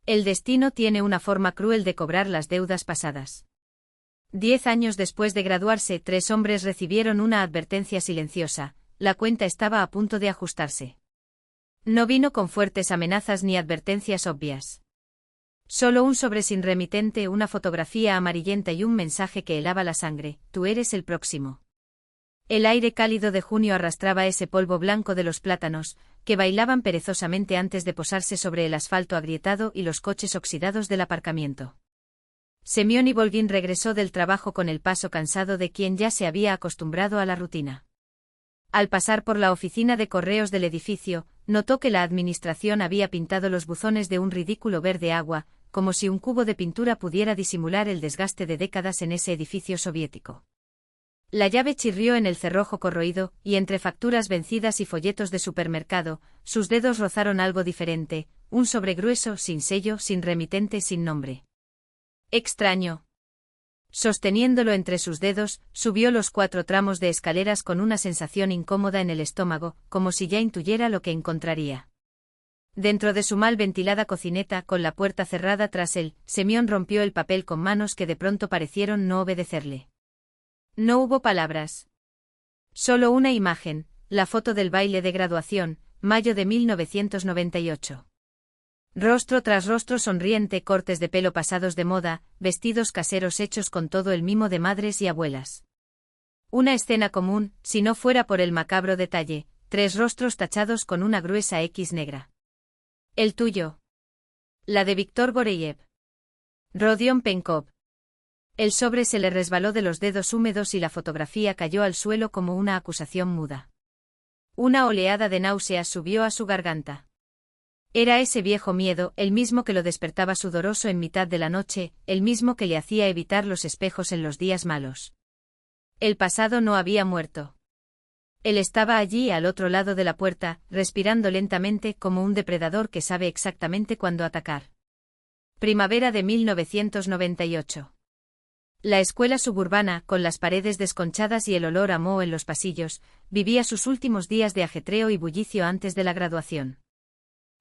El destino tiene una forma cruel de cobrar las deudas pasadas. 10 años después de graduarse, 3 hombres recibieron una advertencia silenciosa: la cuenta estaba a punto de ajustarse. No vino con fuertes amenazas ni advertencias obvias. Solo un sobre sin remitente, una fotografía amarillenta y un mensaje que helaba la sangre: tú eres el próximo. El aire cálido de junio arrastraba ese polvo blanco de los plátanos, que bailaban perezosamente antes de posarse sobre el asfalto agrietado y los coches oxidados del aparcamiento. Semyon Ivolgin regresó del trabajo con el paso cansado de quien ya se había acostumbrado a la rutina. Al pasar por la oficina de correos del edificio, notó que la administración había pintado los buzones de un ridículo verde agua, como si un cubo de pintura pudiera disimular el desgaste de décadas en ese edificio soviético. La llave chirrió en el cerrojo corroído, y entre facturas vencidas y folletos de supermercado, sus dedos rozaron algo diferente: un sobre grueso, sin sello, sin remitente, sin nombre. Extraño. Sosteniéndolo entre sus dedos, subió los 4 tramos de escaleras con una sensación incómoda en el estómago, como si ya intuyera lo que encontraría. Dentro de su mal ventilada cocineta, con la puerta cerrada tras él, Semyon rompió el papel con manos que de pronto parecieron no obedecerle. No hubo palabras. Solo una imagen: la foto del baile de graduación, mayo de 1998. Rostro tras rostro sonriente, cortes de pelo pasados de moda, vestidos caseros hechos con todo el mimo de madres y abuelas. Una escena común, si no fuera por el macabro detalle: 3 rostros tachados con una gruesa X negra. El tuyo. La de Víctor Goreyev. Rodion Penkov. El sobre se le resbaló de los dedos húmedos y la fotografía cayó al suelo como una acusación muda. Una oleada de náuseas subió a su garganta. Era ese viejo miedo, el mismo que lo despertaba sudoroso en mitad de la noche, el mismo que le hacía evitar los espejos en los días malos. El pasado no había muerto. Él estaba allí al otro lado de la puerta, respirando lentamente como un depredador que sabe exactamente cuándo atacar. Primavera de 1998. La escuela suburbana, con las paredes desconchadas y el olor a moho en los pasillos, vivía sus últimos días de ajetreo y bullicio antes de la graduación.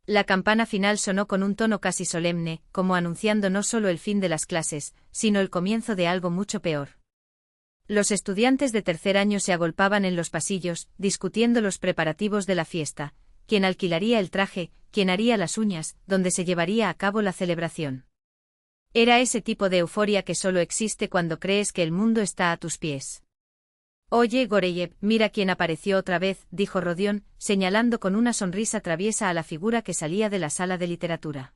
La campana final sonó con un tono casi solemne, como anunciando no solo el fin de las clases, sino el comienzo de algo mucho peor. Los estudiantes de tercer año se agolpaban en los pasillos, discutiendo los preparativos de la fiesta: quién alquilaría el traje, quién haría las uñas, dónde se llevaría a cabo la celebración. Era ese tipo de euforia que solo existe cuando crees que el mundo está a tus pies. Oye, Goreyev, mira quién apareció otra vez, dijo Rodion, señalando con una sonrisa traviesa a la figura que salía de la sala de literatura.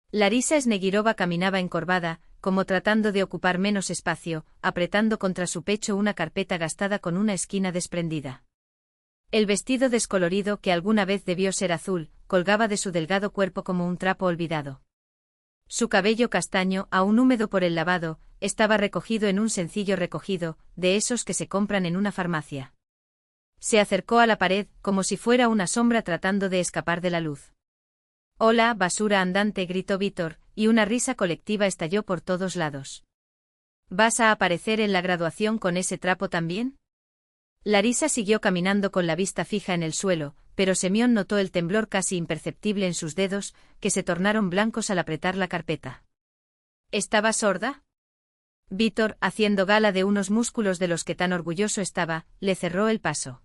Larisa Snegirova caminaba encorvada, como tratando de ocupar menos espacio, apretando contra su pecho una carpeta gastada con una esquina desprendida. El vestido descolorido, que alguna vez debió ser azul, colgaba de su delgado cuerpo como un trapo olvidado. Su cabello castaño, aún húmedo por el lavado, estaba recogido en un sencillo recogido, de esos que se compran en una farmacia. Se acercó a la pared, como si fuera una sombra tratando de escapar de la luz. «Hola, basura andante», gritó Vítor, y una risa colectiva estalló por todos lados. «¿Vas a aparecer en la graduación con ese trapo también?» Larisa siguió caminando con la vista fija en el suelo, pero Semyon notó el temblor casi imperceptible en sus dedos, que se tornaron blancos al apretar la carpeta. ¿Estaba sorda? Vítor, haciendo gala de unos músculos de los que tan orgulloso estaba, le cerró el paso.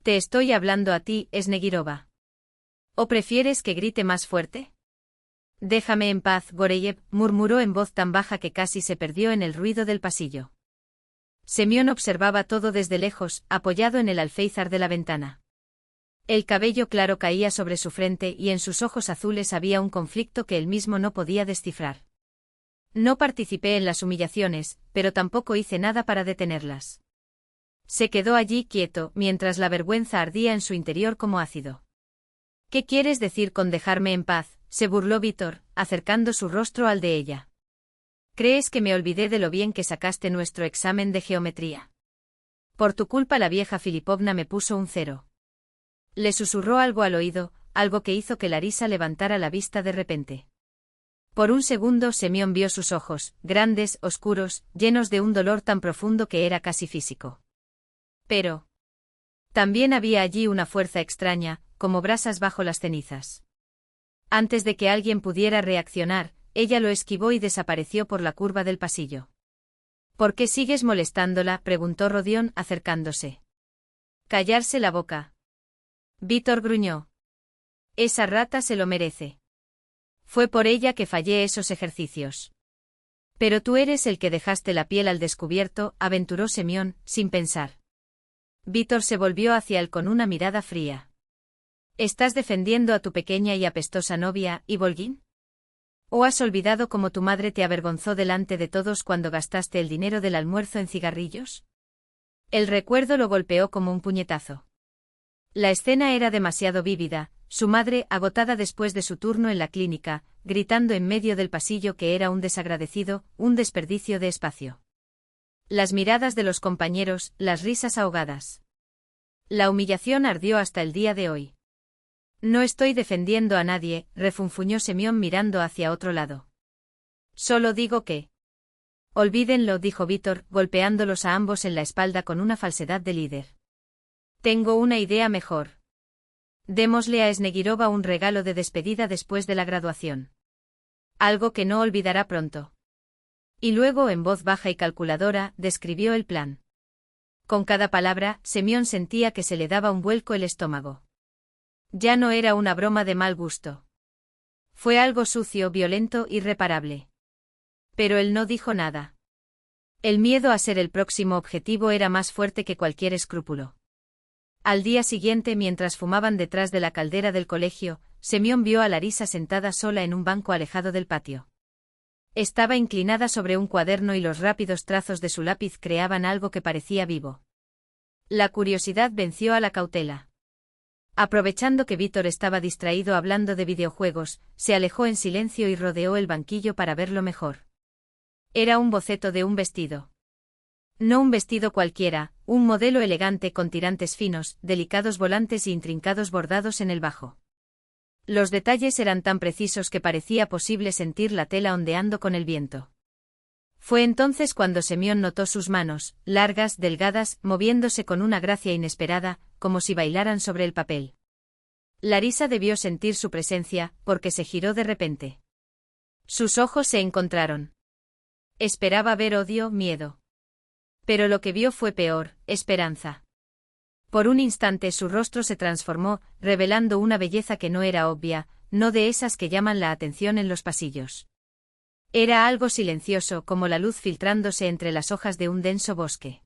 «Te estoy hablando a ti, Snegirova. ¿O prefieres que grite más fuerte?» «Déjame en paz, Goreyev», murmuró en voz tan baja que casi se perdió en el ruido del pasillo. Semyon observaba todo desde lejos, apoyado en el alféizar de la ventana. El cabello claro caía sobre su frente y en sus ojos azules había un conflicto que él mismo no podía descifrar. «No participé en las humillaciones, pero tampoco hice nada para detenerlas». Se quedó allí quieto, mientras la vergüenza ardía en su interior como ácido. «¿Qué quieres decir con dejarme en paz?», se burló Vítor, acercando su rostro al de ella. «¿Crees que me olvidé de lo bien que sacaste nuestro examen de geometría? Por tu culpa la vieja Filipovna me puso un 0». Le susurró algo al oído, algo que hizo que Larisa levantara la vista de repente. Por un segundo Semyon vio sus ojos, grandes, oscuros, llenos de un dolor tan profundo que era casi físico. Pero también había allí una fuerza extraña, como brasas bajo las cenizas. Antes de que alguien pudiera reaccionar, ella lo esquivó y desapareció por la curva del pasillo. ¿Por qué sigues molestándola?, preguntó Rodion, acercándose. Callarse la boca. Vítor gruñó. Esa rata se lo merece. Fue por ella que fallé esos ejercicios. Pero tú eres el que dejaste la piel al descubierto, aventuró Semyon, sin pensar. Vítor se volvió hacia él con una mirada fría. ¿Estás defendiendo a tu pequeña y apestosa novia, Ivolgin? ¿O has olvidado cómo tu madre te avergonzó delante de todos cuando gastaste el dinero del almuerzo en cigarrillos? El recuerdo lo golpeó como un puñetazo. La escena era demasiado vívida, su madre, agotada después de su turno en la clínica, gritando en medio del pasillo que era un desagradecido, un desperdicio de espacio. Las miradas de los compañeros, las risas ahogadas. La humillación ardió hasta el día de hoy. No estoy defendiendo a nadie, refunfuñó Semyon mirando hacia otro lado. Solo digo que... Olvídenlo, dijo Vítor, golpeándolos a ambos en la espalda con una falsedad de líder. Tengo una idea mejor. Démosle a Snegirova un regalo de despedida después de la graduación. Algo que no olvidará pronto. Y luego, en voz baja y calculadora, describió el plan. Con cada palabra, Semyon sentía que se le daba un vuelco el estómago. Ya no era una broma de mal gusto. Fue algo sucio, violento, irreparable. Pero él no dijo nada. El miedo a ser el próximo objetivo era más fuerte que cualquier escrúpulo. Al día siguiente, mientras fumaban detrás de la caldera del colegio, Semyon vio a Larisa sentada sola en un banco alejado del patio. Estaba inclinada sobre un cuaderno y los rápidos trazos de su lápiz creaban algo que parecía vivo. La curiosidad venció a la cautela. Aprovechando que Vítor estaba distraído hablando de videojuegos, se alejó en silencio y rodeó el banquillo para verlo mejor. Era un boceto de un vestido. No un vestido cualquiera, un modelo elegante con tirantes finos, delicados volantes y intrincados bordados en el bajo. Los detalles eran tan precisos que parecía posible sentir la tela ondeando con el viento. Fue entonces cuando Semyon notó sus manos, largas, delgadas, moviéndose con una gracia inesperada, como si bailaran sobre el papel. Larisa debió sentir su presencia, porque se giró de repente. Sus ojos se encontraron. Esperaba ver odio, miedo. Pero lo que vio fue peor, esperanza. Por un instante su rostro se transformó, revelando una belleza que no era obvia, no de esas que llaman la atención en los pasillos. Era algo silencioso, como la luz filtrándose entre las hojas de un denso bosque.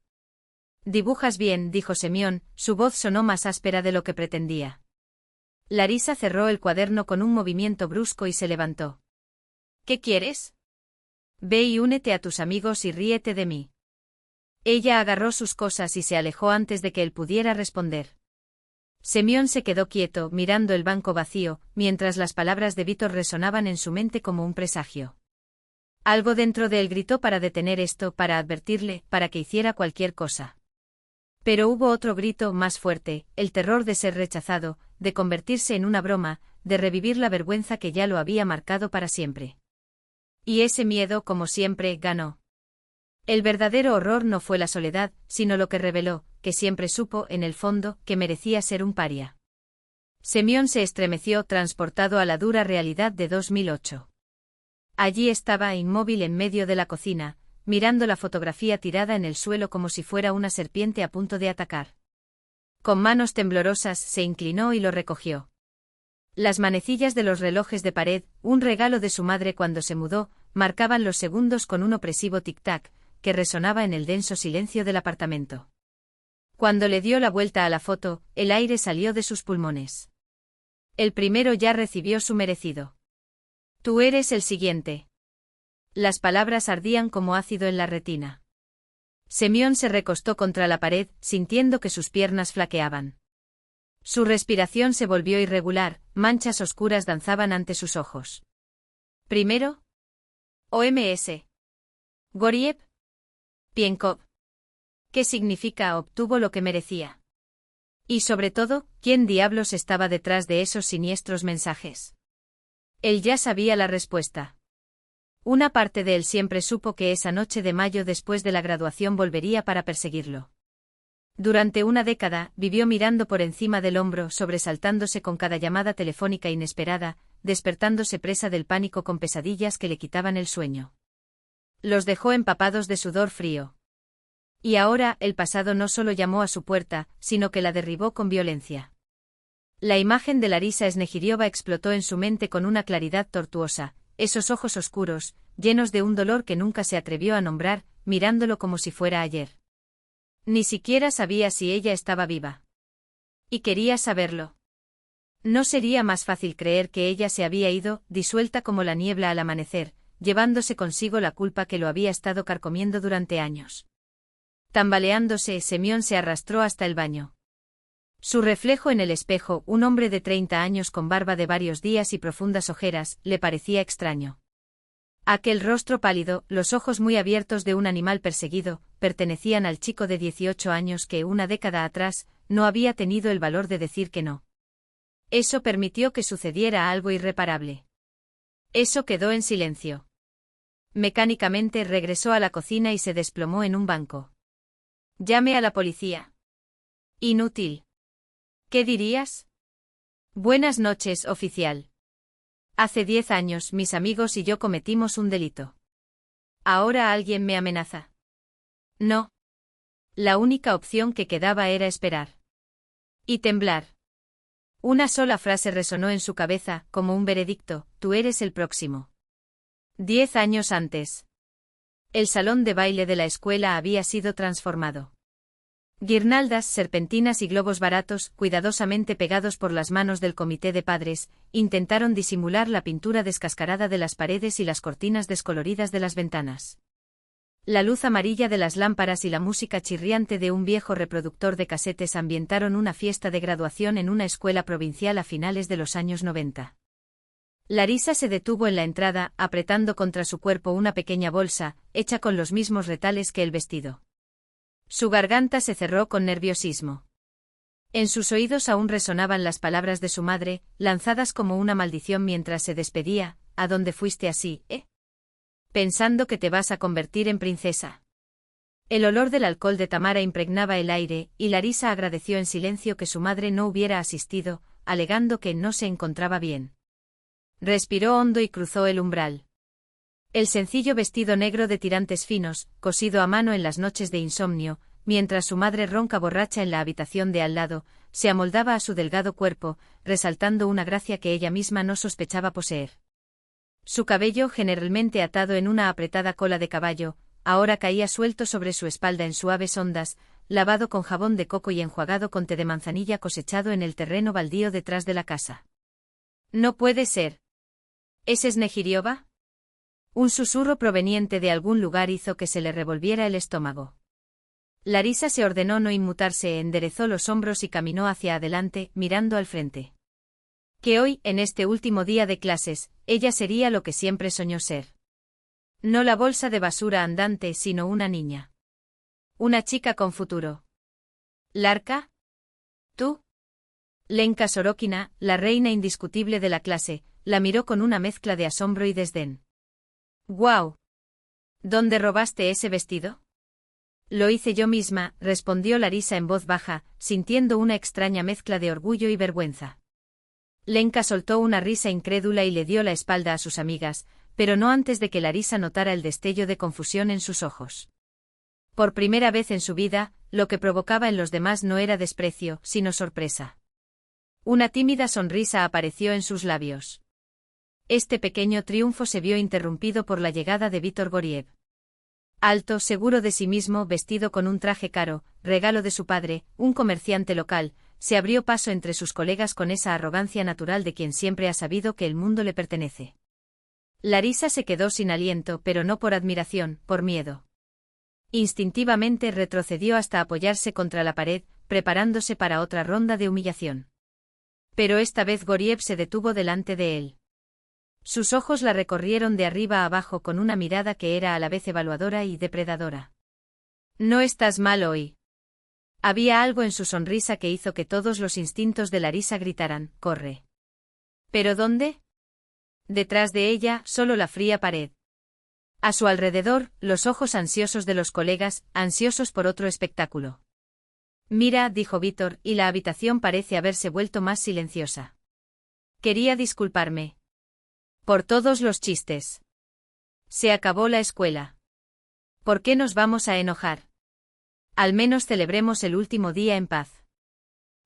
Dibujas bien, dijo Semyon, su voz sonó más áspera de lo que pretendía. Larisa cerró el cuaderno con un movimiento brusco y se levantó. ¿Qué quieres? Ve y únete a tus amigos y ríete de mí. Ella agarró sus cosas y se alejó antes de que él pudiera responder. Semyon se quedó quieto, mirando el banco vacío, mientras las palabras de Vítor resonaban en su mente como un presagio. Algo dentro de él gritó para detener esto, para advertirle, para que hiciera cualquier cosa. Pero hubo otro grito más fuerte, el terror de ser rechazado, de convertirse en una broma, de revivir la vergüenza que ya lo había marcado para siempre. Y ese miedo, como siempre, ganó. El verdadero horror no fue la soledad, sino lo que reveló, que siempre supo, en el fondo, que merecía ser un paria. Semyon se estremeció, transportado a la dura realidad de 2008. Allí estaba, inmóvil en medio de la cocina, mirando la fotografía tirada en el suelo como si fuera una serpiente a punto de atacar. Con manos temblorosas se inclinó y lo recogió. Las manecillas de los relojes de pared, un regalo de su madre cuando se mudó, marcaban los segundos con un opresivo tic-tac, que resonaba en el denso silencio del apartamento. Cuando le dio la vuelta a la foto, el aire salió de sus pulmones. El primero ya recibió su merecido. Tú eres el siguiente. Las palabras ardían como ácido en la retina. Semyon se recostó contra la pared, sintiendo que sus piernas flaqueaban. Su respiración se volvió irregular, manchas oscuras danzaban ante sus ojos. Primero. OMS. Goriev. Pienkov. ¿Qué significa obtuvo lo que merecía? Y sobre todo, ¿quién diablos estaba detrás de esos siniestros mensajes? Él ya sabía la respuesta. Una parte de él siempre supo que esa noche de mayo después de la graduación volvería para perseguirlo. Durante una década, vivió mirando por encima del hombro, sobresaltándose con cada llamada telefónica inesperada, despertándose presa del pánico con pesadillas que le quitaban el sueño. Los dejó empapados de sudor frío. Y ahora, el pasado no solo llamó a su puerta, sino que la derribó con violencia. La imagen de Larisa Snegiriova explotó en su mente con una claridad tortuosa, esos ojos oscuros, llenos de un dolor que nunca se atrevió a nombrar, mirándolo como si fuera ayer. Ni siquiera sabía si ella estaba viva. Y quería saberlo. ¿No sería más fácil creer que ella se había ido, disuelta como la niebla al amanecer, llevándose consigo la culpa que lo había estado carcomiendo durante años? Tambaleándose, Semyon se arrastró hasta el baño. Su reflejo en el espejo, un hombre de 30 años con barba de varios días y profundas ojeras, le parecía extraño. Aquel rostro pálido, los ojos muy abiertos de un animal perseguido, pertenecían al chico de 18 años que una década atrás no había tenido el valor de decir que no. Eso permitió que sucediera algo irreparable. Eso quedó en silencio. Mecánicamente regresó a la cocina y se desplomó en un banco. Llame a la policía. Inútil. ¿Qué dirías? Buenas noches, oficial. Hace 10 años mis amigos y yo cometimos un delito. ¿Ahora alguien me amenaza? No. La única opción que quedaba era esperar. Y temblar. Una sola frase resonó en su cabeza, como un veredicto: tú eres el próximo. 10 años antes. El salón de baile de la escuela había sido transformado. Guirnaldas, serpentinas y globos baratos, cuidadosamente pegados por las manos del comité de padres, intentaron disimular la pintura descascarada de las paredes y las cortinas descoloridas de las ventanas. La luz amarilla de las lámparas y la música chirriante de un viejo reproductor de casetes ambientaron una fiesta de graduación en una escuela provincial a finales de los años 90. Larisa se detuvo en la entrada, apretando contra su cuerpo una pequeña bolsa, hecha con los mismos retales que el vestido. Su garganta se cerró con nerviosismo. En sus oídos aún resonaban las palabras de su madre, lanzadas como una maldición mientras se despedía: ¿a dónde fuiste así, pensando que te vas a convertir en princesa? El olor del alcohol de Tamara impregnaba el aire, y Larisa agradeció en silencio que su madre no hubiera asistido, alegando que no se encontraba bien. Respiró hondo y cruzó el umbral. El sencillo vestido negro de tirantes finos, cosido a mano en las noches de insomnio, mientras su madre ronca borracha en la habitación de al lado, se amoldaba a su delgado cuerpo, resaltando una gracia que ella misma no sospechaba poseer. Su cabello, generalmente atado en una apretada cola de caballo, ahora caía suelto sobre su espalda en suaves ondas, lavado con jabón de coco y enjuagado con té de manzanilla cosechado en el terreno baldío detrás de la casa. No puede ser. ¿Es Snegiriova? Un susurro proveniente de algún lugar hizo que se le revolviera el estómago. Larisa se ordenó no inmutarse, enderezó los hombros y caminó hacia adelante, mirando al frente. Que hoy, en este último día de clases, ella sería lo que siempre soñó ser. No la bolsa de basura andante, sino una niña. Una chica con futuro. ¿Larka? ¿Tú? Lenka Sorokina, la reina indiscutible de la clase, la miró con una mezcla de asombro y desdén. «¡Guau! ¿Dónde robaste ese vestido?» «Lo hice yo misma», respondió Larisa en voz baja, sintiendo una extraña mezcla de orgullo y vergüenza. Lenka soltó una risa incrédula y le dio la espalda a sus amigas, pero no antes de que Larisa notara el destello de confusión en sus ojos. Por primera vez en su vida, lo que provocaba en los demás no era desprecio, sino sorpresa. Una tímida sonrisa apareció en sus labios. Este pequeño triunfo se vio interrumpido por la llegada de Vítor Goriev. Alto, seguro de sí mismo, vestido con un traje caro, regalo de su padre, un comerciante local, se abrió paso entre sus colegas con esa arrogancia natural de quien siempre ha sabido que el mundo le pertenece. Larisa se quedó sin aliento, pero no por admiración, por miedo. Instintivamente retrocedió hasta apoyarse contra la pared, preparándose para otra ronda de humillación. Pero esta vez Goriev se detuvo delante de él. Sus ojos la recorrieron de arriba a abajo con una mirada que era a la vez evaluadora y depredadora. «No estás mal hoy». Había algo en su sonrisa que hizo que todos los instintos de Larisa gritaran: «¡Corre!». ¿Pero dónde? Detrás de ella, solo la fría pared. A su alrededor, los ojos ansiosos de los colegas, ansiosos por otro espectáculo. «Mira», dijo Vítor, y la habitación parece haberse vuelto más silenciosa. «Quería disculparme». Por todos los chistes. Se acabó la escuela. ¿Por qué nos vamos a enojar? Al menos celebremos el último día en paz.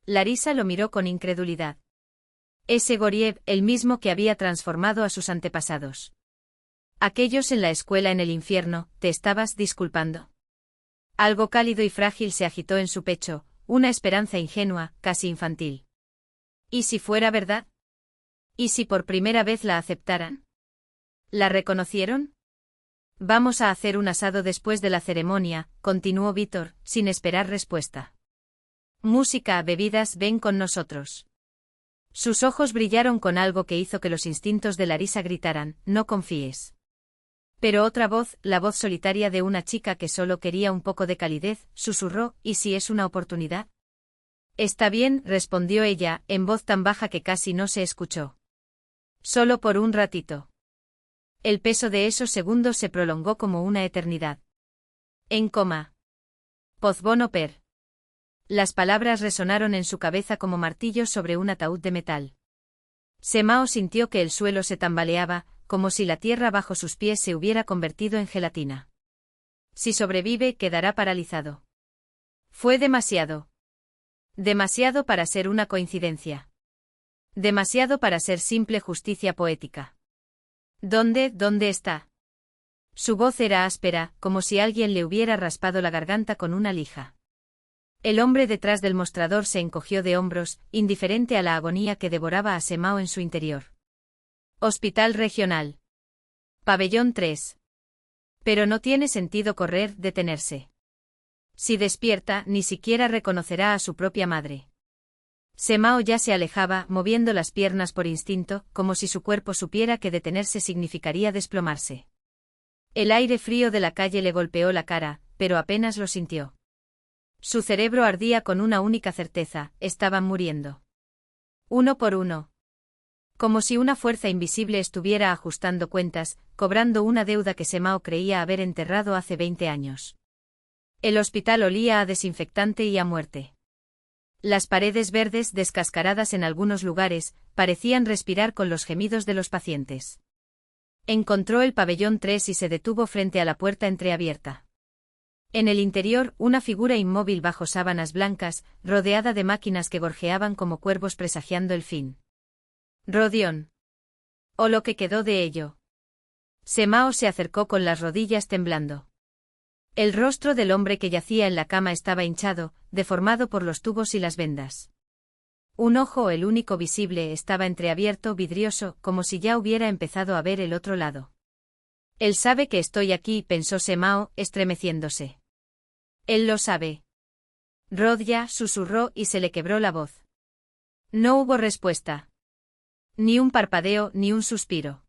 Larisa lo miró con incredulidad. Ese Goriev, el mismo que había transformado a sus antepasados. Aquellos en la escuela en el infierno, ¿te estabas disculpando? Algo cálido y frágil se agitó en su pecho, una esperanza ingenua, casi infantil. ¿Y si fuera verdad? ¿Y si por primera vez la aceptaran? ¿La reconocieron? Vamos a hacer un asado después de la ceremonia, continuó Víctor, sin esperar respuesta. Música, bebidas, ven con nosotros. Sus ojos brillaron con algo que hizo que los instintos de Larisa gritaran, no confíes. Pero otra voz, la voz solitaria de una chica que solo quería un poco de calidez, susurró, ¿y si es una oportunidad? Está bien, respondió ella, en voz tan baja que casi no se escuchó. Solo por un ratito. El peso de esos segundos se prolongó como una eternidad. En coma. Pozbono per. Las palabras resonaron en su cabeza como martillos sobre un ataúd de metal. Semao sintió que el suelo se tambaleaba, como si la tierra bajo sus pies se hubiera convertido en gelatina. Si sobrevive, quedará paralizado. Fue demasiado. Demasiado para ser una coincidencia. Demasiado para ser simple justicia poética. ¿Dónde está? Su voz era áspera, como si alguien le hubiera raspado la garganta con una lija. El hombre detrás del mostrador se encogió de hombros, indiferente a la agonía que devoraba a Semao en su interior. Hospital Regional. Pabellón 3. Pero no tiene sentido correr, detenerse. Si despierta, ni siquiera reconocerá a su propia madre. Semao ya se alejaba, moviendo las piernas por instinto, como si su cuerpo supiera que detenerse significaría desplomarse. El aire frío de la calle le golpeó la cara, pero apenas lo sintió. Su cerebro ardía con una única certeza, estaban muriendo. Uno por uno. Como si una fuerza invisible estuviera ajustando cuentas, cobrando una deuda que Semao creía haber enterrado hace 20 años. El hospital olía a desinfectante y a muerte. Las paredes verdes, descascaradas en algunos lugares, parecían respirar con los gemidos de los pacientes. Encontró el pabellón 3 y se detuvo frente a la puerta entreabierta. En el interior, una figura inmóvil bajo sábanas blancas, rodeada de máquinas que gorjeaban como cuervos presagiando el fin. Rodión. O lo que quedó de ello. Semao se acercó con las rodillas temblando. El rostro del hombre que yacía en la cama estaba hinchado, deformado por los tubos y las vendas. Un ojo, el único visible, estaba entreabierto, vidrioso, como si ya hubiera empezado a ver el otro lado. Él sabe que estoy aquí, pensó Semao, estremeciéndose. Él lo sabe. Rodya, susurró y se le quebró la voz. No hubo respuesta. Ni un parpadeo, ni un suspiro.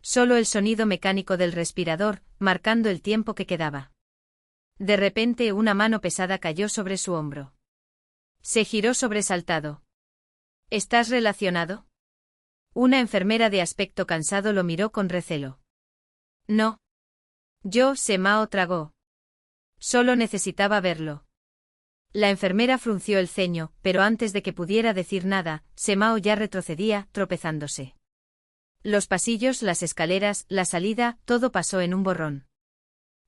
Solo el sonido mecánico del respirador, marcando el tiempo que quedaba. De repente una mano pesada cayó sobre su hombro. Se giró sobresaltado. ¿Estás relacionado? Una enfermera de aspecto cansado lo miró con recelo. No. Semao tragó. Solo necesitaba verlo. La enfermera frunció el ceño, pero antes de que pudiera decir nada, Semao ya retrocedía, tropezándose. Los pasillos, las escaleras, la salida, todo pasó en un borrón.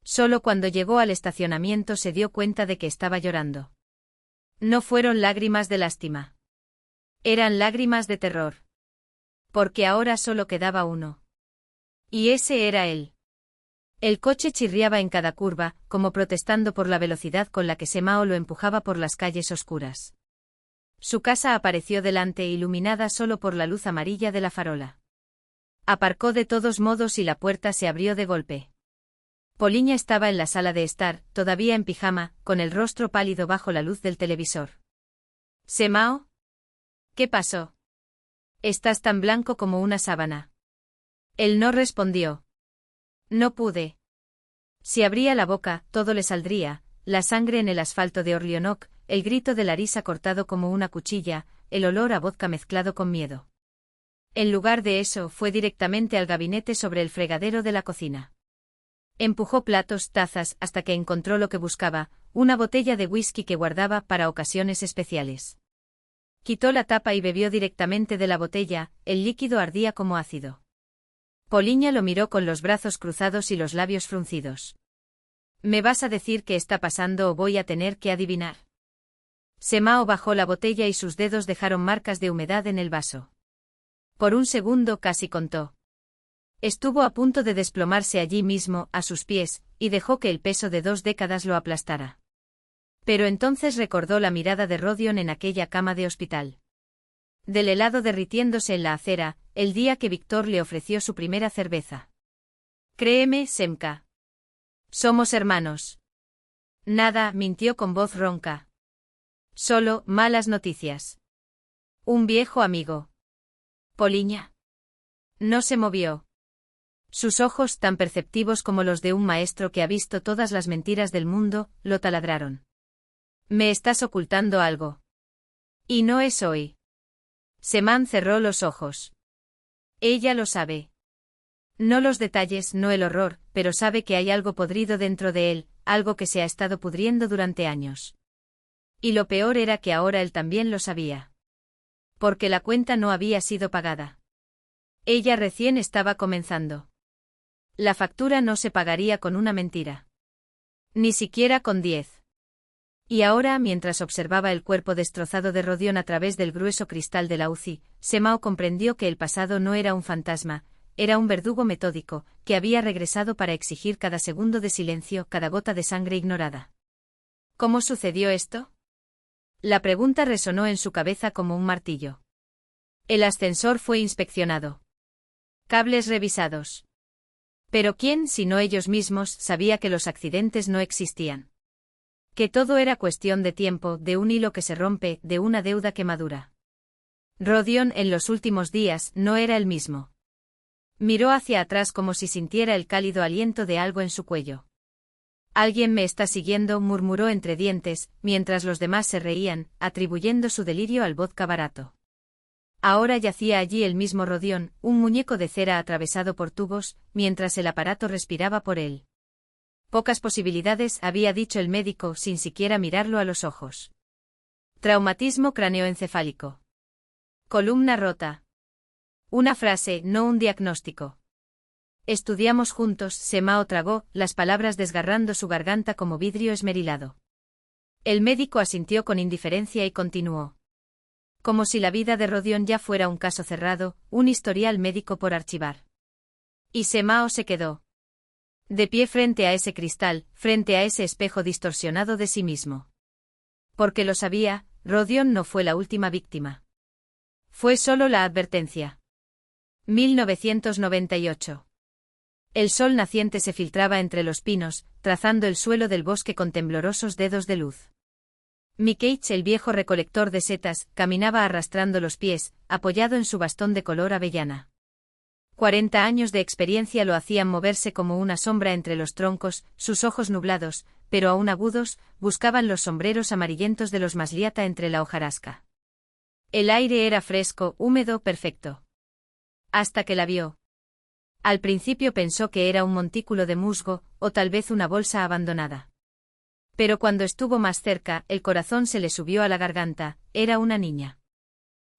Solo cuando llegó al estacionamiento se dio cuenta de que estaba llorando. No fueron lágrimas de lástima. Eran lágrimas de terror. Porque ahora solo quedaba uno. Y ese era él. El coche chirriaba en cada curva, como protestando por la velocidad con la que Semao lo empujaba por las calles oscuras. Su casa apareció delante, iluminada solo por la luz amarilla de la farola. Aparcó de todos modos y la puerta se abrió de golpe. Poliña estaba en la sala de estar, todavía en pijama, con el rostro pálido bajo la luz del televisor. ¿Semao? ¿Qué pasó? Estás tan blanco como una sábana. Él no respondió. No pude. Si abría la boca, todo le saldría, la sangre en el asfalto de Orlionok, el grito de Larisa cortado como una cuchilla, el olor a vodka mezclado con miedo. En lugar de eso, fue directamente al gabinete sobre el fregadero de la cocina. Empujó platos, tazas, hasta que encontró lo que buscaba, una botella de whisky que guardaba para ocasiones especiales. Quitó la tapa y bebió directamente de la botella, el líquido ardía como ácido. Poliña lo miró con los brazos cruzados y los labios fruncidos. ¿Me vas a decir qué está pasando o voy a tener que adivinar? Semao bajó la botella y sus dedos dejaron marcas de humedad en el vaso. Por un segundo casi contó. Estuvo a punto de desplomarse allí mismo, a sus pies, y dejó que el peso de 2 décadas lo aplastara. Pero entonces recordó la mirada de Rodion en aquella cama de hospital. Del helado derritiéndose en la acera, el día que Víctor le ofreció su primera cerveza. Créeme, Semka. Somos hermanos. Nada, mintió con voz ronca. Solo, malas noticias. Un viejo amigo. Poliña. No se movió. Sus ojos, tan perceptivos como los de un maestro que ha visto todas las mentiras del mundo, lo taladraron. Me estás ocultando algo. Y no es hoy. Semán cerró los ojos. Ella lo sabe. No los detalles, no el horror, pero sabe que hay algo podrido dentro de él, algo que se ha estado pudriendo durante años. Y lo peor era que ahora él también lo sabía. Porque la cuenta no había sido pagada. Ella recién estaba comenzando. La factura no se pagaría con una mentira. Ni siquiera con 10. Y ahora, mientras observaba el cuerpo destrozado de Rodion a través del grueso cristal de la UCI, Semao comprendió que el pasado no era un fantasma, era un verdugo metódico, que había regresado para exigir cada segundo de silencio, cada gota de sangre ignorada. ¿Cómo sucedió esto? La pregunta resonó en su cabeza como un martillo. El ascensor fue inspeccionado. Cables revisados. Pero ¿quién, sino ellos mismos, sabía que los accidentes no existían? Que todo era cuestión de tiempo, de un hilo que se rompe, de una deuda que madura. Rodion, en los últimos días, no era el mismo. Miró hacia atrás como si sintiera el cálido aliento de algo en su cuello. Alguien me está siguiendo, murmuró entre dientes, mientras los demás se reían, atribuyendo su delirio al vodka barato. Ahora yacía allí el mismo Rodion, un muñeco de cera atravesado por tubos, mientras el aparato respiraba por él. Pocas posibilidades, había dicho el médico sin siquiera mirarlo a los ojos. Traumatismo craneoencefálico. Columna rota. Una frase, no un diagnóstico. Estudiamos juntos, Semao tragó, las palabras desgarrando su garganta como vidrio esmerilado. El médico asintió con indiferencia y continuó. Como si la vida de Rodion ya fuera un caso cerrado, un historial médico por archivar. Y Semao se quedó. De pie frente a ese cristal, frente a ese espejo distorsionado de sí mismo. Porque lo sabía, Rodion no fue la última víctima. Fue solo la advertencia. 1998. El sol naciente se filtraba entre los pinos, trazando el suelo del bosque con temblorosos dedos de luz. Mikage, el viejo recolector de setas, caminaba arrastrando los pies, apoyado en su bastón de color avellana. 40 años de experiencia lo hacían moverse como una sombra entre los troncos, sus ojos nublados, pero aún agudos, buscaban los sombreros amarillentos de los masliata entre la hojarasca. El aire era fresco, húmedo, perfecto. Hasta que la vio. Al principio pensó que era un montículo de musgo, o tal vez una bolsa abandonada. Pero cuando estuvo más cerca, el corazón se le subió a la garganta, era una niña.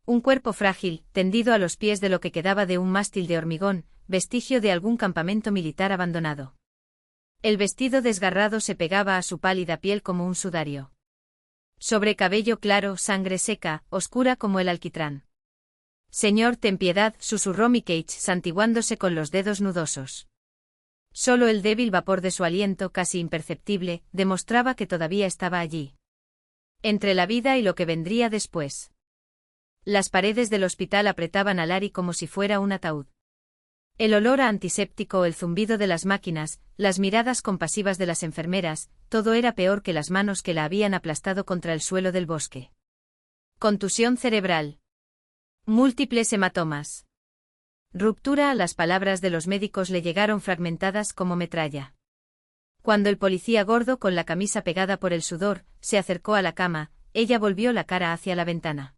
Un cuerpo frágil, tendido a los pies de lo que quedaba de un mástil de hormigón, vestigio de algún campamento militar abandonado. El vestido desgarrado se pegaba a su pálida piel como un sudario. Sobre cabello claro, sangre seca, oscura como el alquitrán. Señor, ten piedad, susurró Mikage, santiguándose con los dedos nudosos. Solo el débil vapor de su aliento, casi imperceptible, demostraba que todavía estaba allí. Entre la vida y lo que vendría después. Las paredes del hospital apretaban a Larry como si fuera un ataúd. El olor a antiséptico, el zumbido de las máquinas, las miradas compasivas de las enfermeras, todo era peor que las manos que la habían aplastado contra el suelo del bosque. Contusión cerebral. Múltiples hematomas. Ruptura. Las palabras de los médicos le llegaron fragmentadas como metralla. Cuando el policía gordo, con la camisa pegada por el sudor, se acercó a la cama, ella volvió la cara hacia la ventana.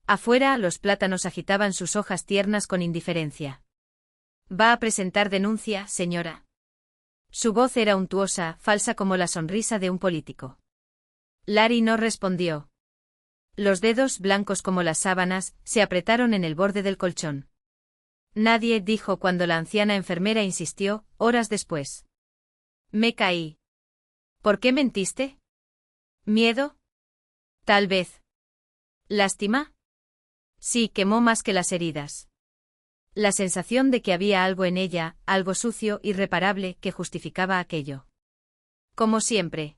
Afuera, los plátanos agitaban sus hojas tiernas con indiferencia. ¿Va a presentar denuncia, señora? Su voz era untuosa, falsa como la sonrisa de un político. Larry no respondió. Los dedos, blancos como las sábanas, se apretaron en el borde del colchón. Nadie, dijo cuando la anciana enfermera insistió, horas después. Me caí. ¿Por qué mentiste? ¿Miedo? Tal vez. ¿Lástima? Sí, quemó más que las heridas. La sensación de que había algo en ella, algo sucio, irreparable, que justificaba aquello. Como siempre.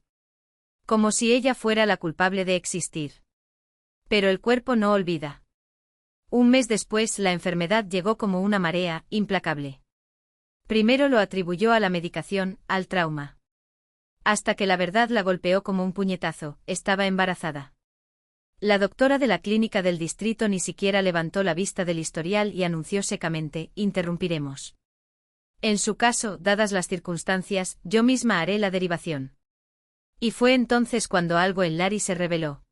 Como si ella fuera la culpable de existir. Pero el cuerpo no olvida. Un mes después la enfermedad llegó como una marea, implacable. Primero lo atribuyó a la medicación, al trauma. Hasta que la verdad la golpeó como un puñetazo, estaba embarazada. La doctora de la clínica del distrito ni siquiera levantó la vista del historial y anunció secamente, interrumpiremos. En su caso, dadas las circunstancias, yo misma haré la derivación. Y fue entonces cuando algo en Larry se reveló.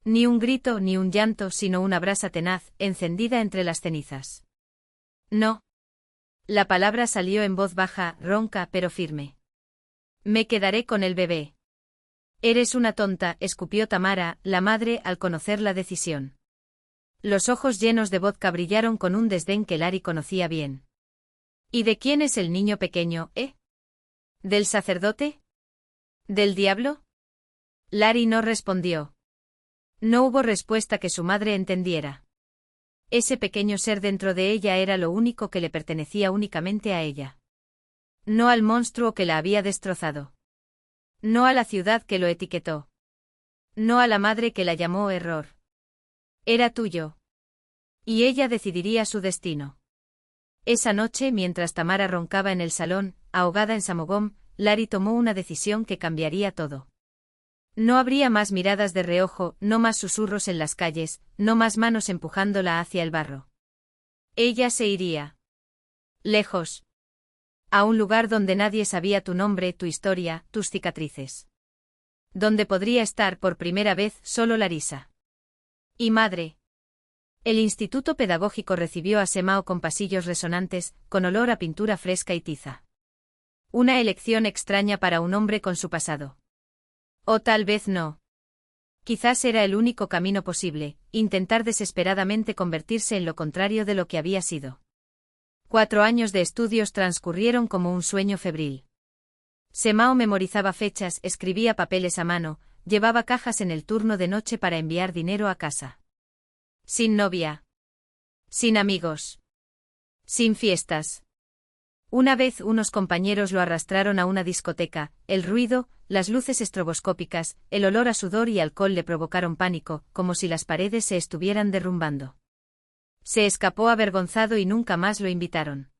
Ni un grito ni un llanto, sino una brasa tenaz, encendida entre las cenizas. No. La palabra salió en voz baja, ronca pero firme. Me quedaré con el bebé. Eres una tonta, escupió Tamara, la madre, al conocer la decisión. Los ojos llenos de vodka brillaron con un desdén que Larry conocía bien. ¿Y de quién es el niño pequeño, ¿Del sacerdote? ¿Del diablo? Larry no respondió. No hubo respuesta que su madre entendiera. Ese pequeño ser dentro de ella era lo único que le pertenecía únicamente a ella. No al monstruo que la había destrozado. No a la ciudad que lo etiquetó. No a la madre que la llamó error. Era tuyo. Y ella decidiría su destino. Esa noche, mientras Tamara roncaba en el salón, ahogada en samogón, Larry tomó una decisión que cambiaría todo. No habría más miradas de reojo, no más susurros en las calles, no más manos empujándola hacia el barro. Ella se iría. Lejos. A un lugar donde nadie sabía tu nombre, tu historia, tus cicatrices. Donde podría estar por primera vez solo Larisa. Y madre. El instituto pedagógico recibió a Semao con pasillos resonantes, con olor a pintura fresca y tiza. Una elección extraña para un hombre con su pasado. O tal vez no. Quizás era el único camino posible, intentar desesperadamente convertirse en lo contrario de lo que había sido. 4 años de estudios transcurrieron como un sueño febril. Semao memorizaba fechas, escribía papeles a mano, llevaba cajas en el turno de noche para enviar dinero a casa. Sin novia. Sin amigos. Sin fiestas. Una vez unos compañeros lo arrastraron a una discoteca, el ruido, las luces estroboscópicas, el olor a sudor y alcohol le provocaron pánico, como si las paredes se estuvieran derrumbando. Se escapó avergonzado y nunca más lo invitaron.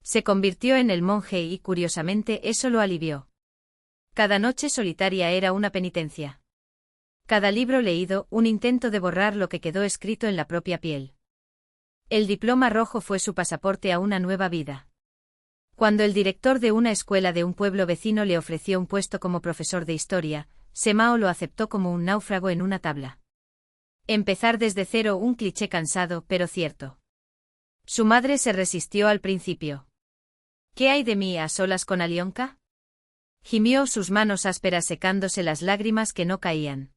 Se convirtió en el monje y, curiosamente, eso lo alivió. Cada noche solitaria era una penitencia. Cada libro leído, un intento de borrar lo que quedó escrito en la propia piel. El diploma rojo fue su pasaporte a una nueva vida. Cuando el director de una escuela de un pueblo vecino le ofreció un puesto como profesor de historia, Semao lo aceptó como un náufrago en una tabla. Empezar desde cero, un cliché cansado pero cierto. Su madre se resistió al principio. ¿Qué hay de mí a solas con Alionka? Gimió, sus manos ásperas secándose las lágrimas que no caían.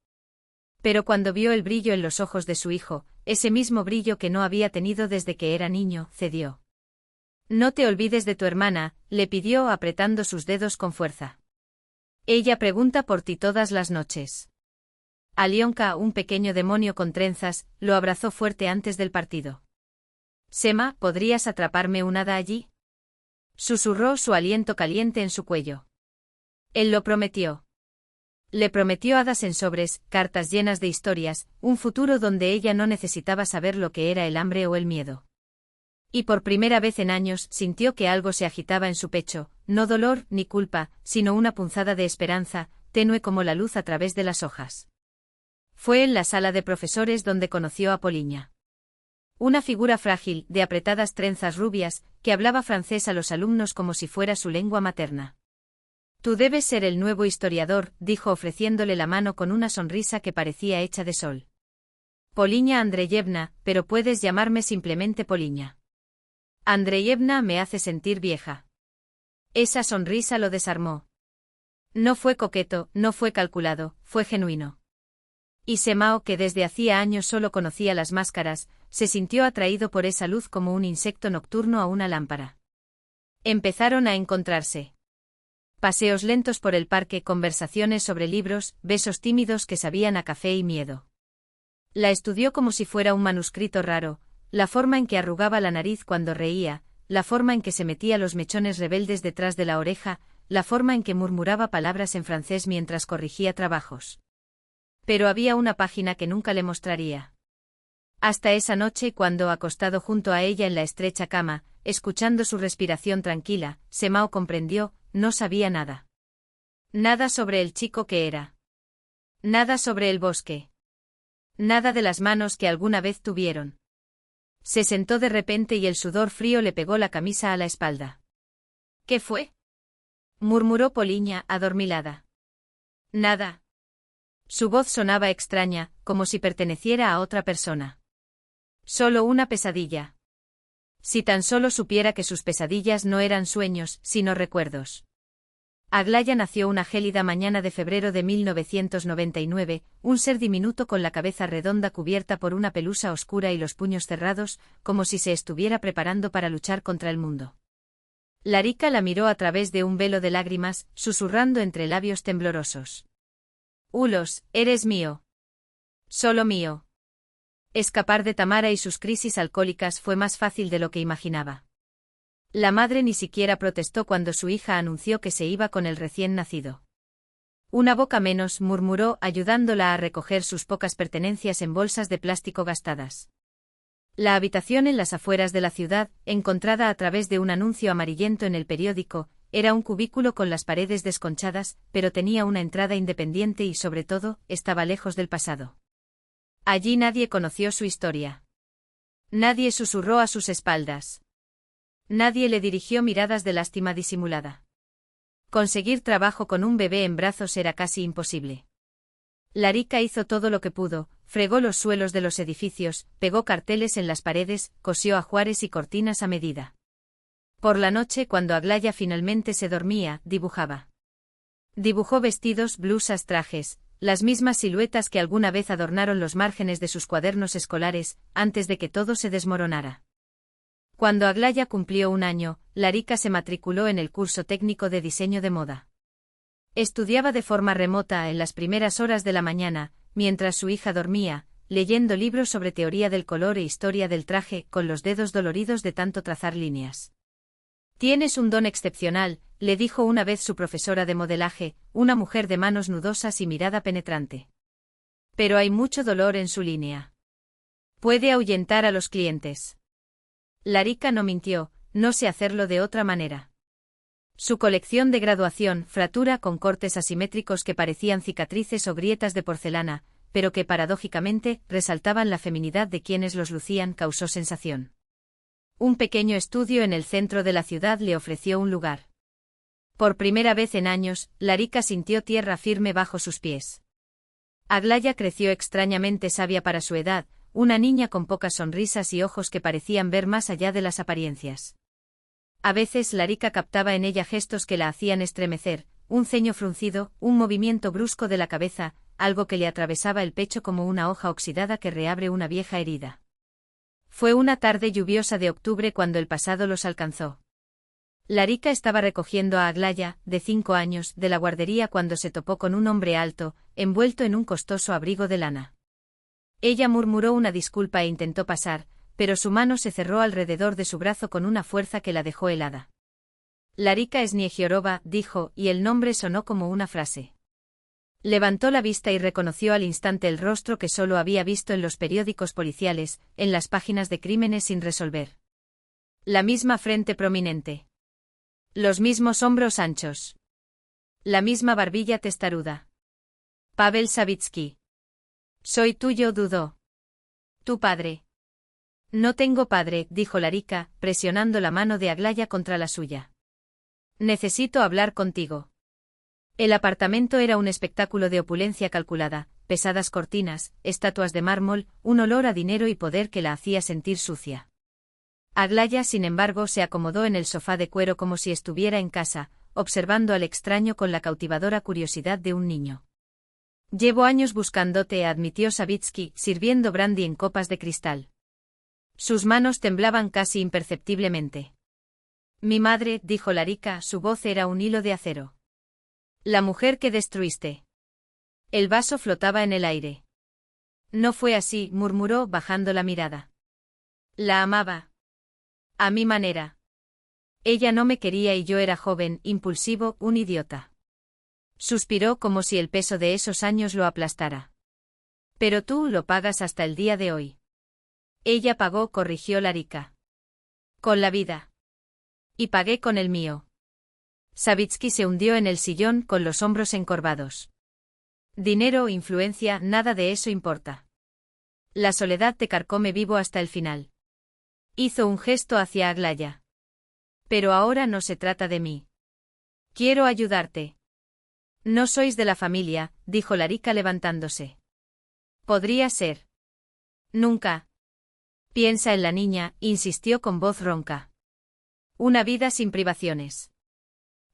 Pero cuando vio el brillo en los ojos de su hijo, ese mismo brillo que no había tenido desde que era niño, cedió. No te olvides de tu hermana, le pidió apretando sus dedos con fuerza. Ella pregunta por ti todas las noches. Alionka, un pequeño demonio con trenzas, lo abrazó fuerte antes del partido. Sema, ¿podrías atraparme un hada allí? Susurró, su aliento caliente en su cuello. Él lo prometió. Le prometió hadas en sobres, cartas llenas de historias, un futuro donde ella no necesitaba saber lo que era el hambre o el miedo. Y por primera vez en años sintió que algo se agitaba en su pecho, no dolor ni culpa, sino una punzada de esperanza, tenue como la luz a través de las hojas. Fue en la sala de profesores donde conoció a Poliña. Una figura frágil, de apretadas trenzas rubias, que hablaba francés a los alumnos como si fuera su lengua materna. Tú debes ser el nuevo historiador, dijo ofreciéndole la mano con una sonrisa que parecía hecha de sol. Poliña Andreyevna, pero puedes llamarme simplemente Poliña. Andreyevna me hace sentir vieja. Esa sonrisa lo desarmó. No fue coqueto, no fue calculado, fue genuino. Y Semao, que desde hacía años solo conocía las máscaras, se sintió atraído por esa luz como un insecto nocturno a una lámpara. Empezaron a encontrarse. Paseos lentos por el parque, conversaciones sobre libros, besos tímidos que sabían a café y miedo. La estudió como si fuera un manuscrito raro, la forma en que arrugaba la nariz cuando reía, la forma en que se metía los mechones rebeldes detrás de la oreja, la forma en que murmuraba palabras en francés mientras corrigía trabajos. Pero había una página que nunca le mostraría. Hasta esa noche, cuando, acostado junto a ella en la estrecha cama, escuchando su respiración tranquila, Semao comprendió, no sabía nada. Nada sobre el chico que era. Nada sobre el bosque. Nada de las manos que alguna vez tuvieron. Se sentó de repente y el sudor frío le pegó la camisa a la espalda. ¿Qué fue?, murmuró Poliña, adormilada. Nada. Su voz sonaba extraña, como si perteneciera a otra persona. Solo una pesadilla. Si tan solo supiera que sus pesadillas no eran sueños, sino recuerdos. Aglaya nació una gélida mañana de febrero de 1999, un ser diminuto con la cabeza redonda cubierta por una pelusa oscura y los puños cerrados, como si se estuviera preparando para luchar contra el mundo. Larika la miró a través de un velo de lágrimas, susurrando entre labios temblorosos. Ulos, eres mío. Solo mío. Escapar de Tamara y sus crisis alcohólicas fue más fácil de lo que imaginaba. La madre ni siquiera protestó cuando su hija anunció que se iba con el recién nacido. Una boca menos, murmuró, ayudándola a recoger sus pocas pertenencias en bolsas de plástico gastadas. La habitación en las afueras de la ciudad, encontrada a través de un anuncio amarillento en el periódico, era un cubículo con las paredes desconchadas, pero tenía una entrada independiente y, sobre todo, estaba lejos del pasado. Allí nadie conoció su historia. Nadie susurró a sus espaldas. Nadie le dirigió miradas de lástima disimulada. Conseguir trabajo con un bebé en brazos era casi imposible. Larika hizo todo lo que pudo, fregó los suelos de los edificios, pegó carteles en las paredes, cosió ajuares y cortinas a medida. Por la noche, cuando Aglaya finalmente se dormía, dibujaba. Dibujó vestidos, blusas, trajes, las mismas siluetas que alguna vez adornaron los márgenes de sus cuadernos escolares, antes de que todo se desmoronara. Cuando Aglaya cumplió 1 año, Larika se matriculó en el curso técnico de diseño de moda. Estudiaba de forma remota en las primeras horas de la mañana, mientras su hija dormía, leyendo libros sobre teoría del color e historia del traje, con los dedos doloridos de tanto trazar líneas. Tienes un don excepcional, le dijo una vez su profesora de modelaje, una mujer de manos nudosas y mirada penetrante. Pero hay mucho dolor en su línea. Puede ahuyentar a los clientes. Larika no mintió, no sé hacerlo de otra manera. Su colección de graduación, fratura con cortes asimétricos que parecían cicatrices o grietas de porcelana, pero que paradójicamente resaltaban la feminidad de quienes los lucían, causó sensación. Un pequeño estudio en el centro de la ciudad le ofreció un lugar. Por primera vez en años, Larika sintió tierra firme bajo sus pies. Aglaya creció extrañamente sabia para su edad, una niña con pocas sonrisas y ojos que parecían ver más allá de las apariencias. A veces Larika captaba en ella gestos que la hacían estremecer, un ceño fruncido, un movimiento brusco de la cabeza, algo que le atravesaba el pecho como una hoja oxidada que reabre una vieja herida. Fue una tarde lluviosa de octubre cuando el pasado los alcanzó. Larika estaba recogiendo a Aglaya, de 5 años, de la guardería cuando se topó con un hombre alto, envuelto en un costoso abrigo de lana. Ella murmuró una disculpa e intentó pasar, pero su mano se cerró alrededor de su brazo con una fuerza que la dejó helada. Larika Sniegiorova, dijo, y el nombre sonó como una frase. Levantó la vista y reconoció al instante el rostro que solo había visto en los periódicos policiales, en las páginas de crímenes sin resolver. La misma frente prominente. Los mismos hombros anchos. La misma barbilla testaruda. Pavel Savitsky. Soy tuyo, dudó. Tu padre. No tengo padre, dijo Larika, presionando la mano de Aglaya contra la suya. Necesito hablar contigo. El apartamento era un espectáculo de opulencia calculada, pesadas cortinas, estatuas de mármol, un olor a dinero y poder que la hacía sentir sucia. Aglaya, sin embargo, se acomodó en el sofá de cuero como si estuviera en casa, observando al extraño con la cautivadora curiosidad de un niño. Llevo años buscándote, admitió Savitsky, sirviendo brandy en copas de cristal. Sus manos temblaban casi imperceptiblemente. Mi madre, dijo Larika, su voz era un hilo de acero. La mujer que destruiste. El vaso flotaba en el aire. No fue así, murmuró bajando la mirada. La amaba. A mi manera. Ella no me quería y yo era joven, impulsivo, un idiota. Suspiró como si el peso de esos años lo aplastara. Pero tú lo pagas hasta el día de hoy. Ella pagó, corrigió Larika. Con la vida. Y pagué con el mío. Savitsky se hundió en el sillón con los hombros encorvados. Dinero o influencia, nada de eso importa. La soledad te carcome vivo hasta el final. Hizo un gesto hacia Aglaya. Pero ahora no se trata de mí. Quiero ayudarte. No sois de la familia, dijo Larika levantándose. Podría ser. Nunca. Piensa en la niña, insistió con voz ronca. Una vida sin privaciones.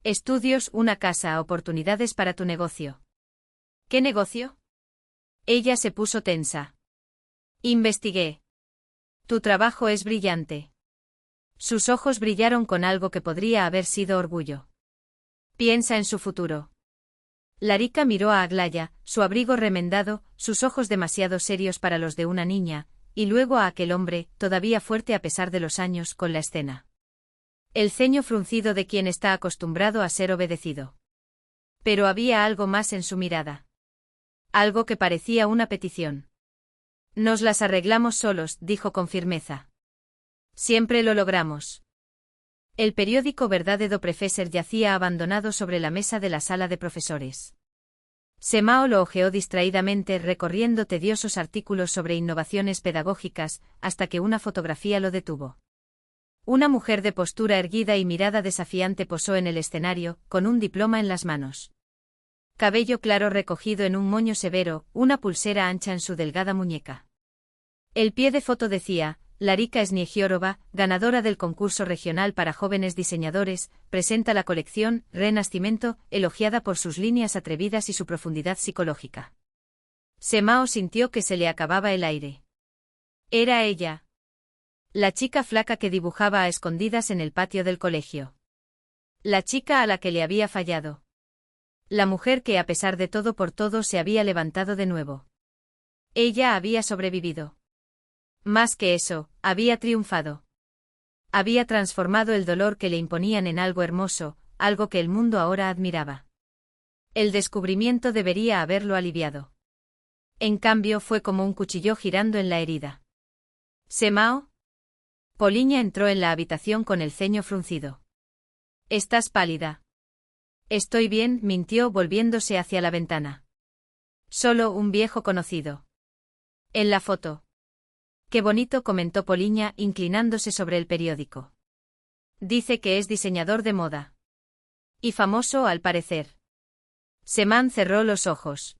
Estudios, una casa, oportunidades para tu negocio. ¿Qué negocio? Ella se puso tensa. Investigué. Tu trabajo es brillante. Sus ojos brillaron con algo que podría haber sido orgullo. Piensa en su futuro. Larika miró a Aglaya, su abrigo remendado, sus ojos demasiado serios para los de una niña, y luego a aquel hombre, todavía fuerte a pesar de los años, con la escena. El ceño fruncido de quien está acostumbrado a ser obedecido. Pero había algo más en su mirada. Algo que parecía una petición. Nos las arreglamos solos, dijo con firmeza. Siempre lo logramos. El periódico Verdade do Professor yacía abandonado sobre la mesa de la sala de profesores. Semao lo hojeó distraídamente recorriendo tediosos artículos sobre innovaciones pedagógicas, hasta que una fotografía lo detuvo. Una mujer de postura erguida y mirada desafiante posó en el escenario, con un diploma en las manos. Cabello claro recogido en un moño severo, una pulsera ancha en su delgada muñeca. El pie de foto decía, Larika Sniegiorova, ganadora del concurso regional para jóvenes diseñadores, presenta la colección Renacimiento, elogiada por sus líneas atrevidas y su profundidad psicológica. Semao sintió que se le acababa el aire. Era ella. La chica flaca que dibujaba a escondidas en el patio del colegio. La chica a la que le había fallado. La mujer que a pesar de todo por todo se había levantado de nuevo. Ella había sobrevivido. Más que eso, había triunfado. Había transformado el dolor que le imponían en algo hermoso, algo que el mundo ahora admiraba. El descubrimiento debería haberlo aliviado. En cambio fue como un cuchillo girando en la herida. ¿Semao? Poliña entró en la habitación con el ceño fruncido. Estás pálida. Estoy bien, mintió volviéndose hacia la ventana. Solo un viejo conocido. En la foto. Qué bonito, comentó Poliña inclinándose sobre el periódico. Dice que es diseñador de moda. Y famoso al parecer. Semán cerró los ojos.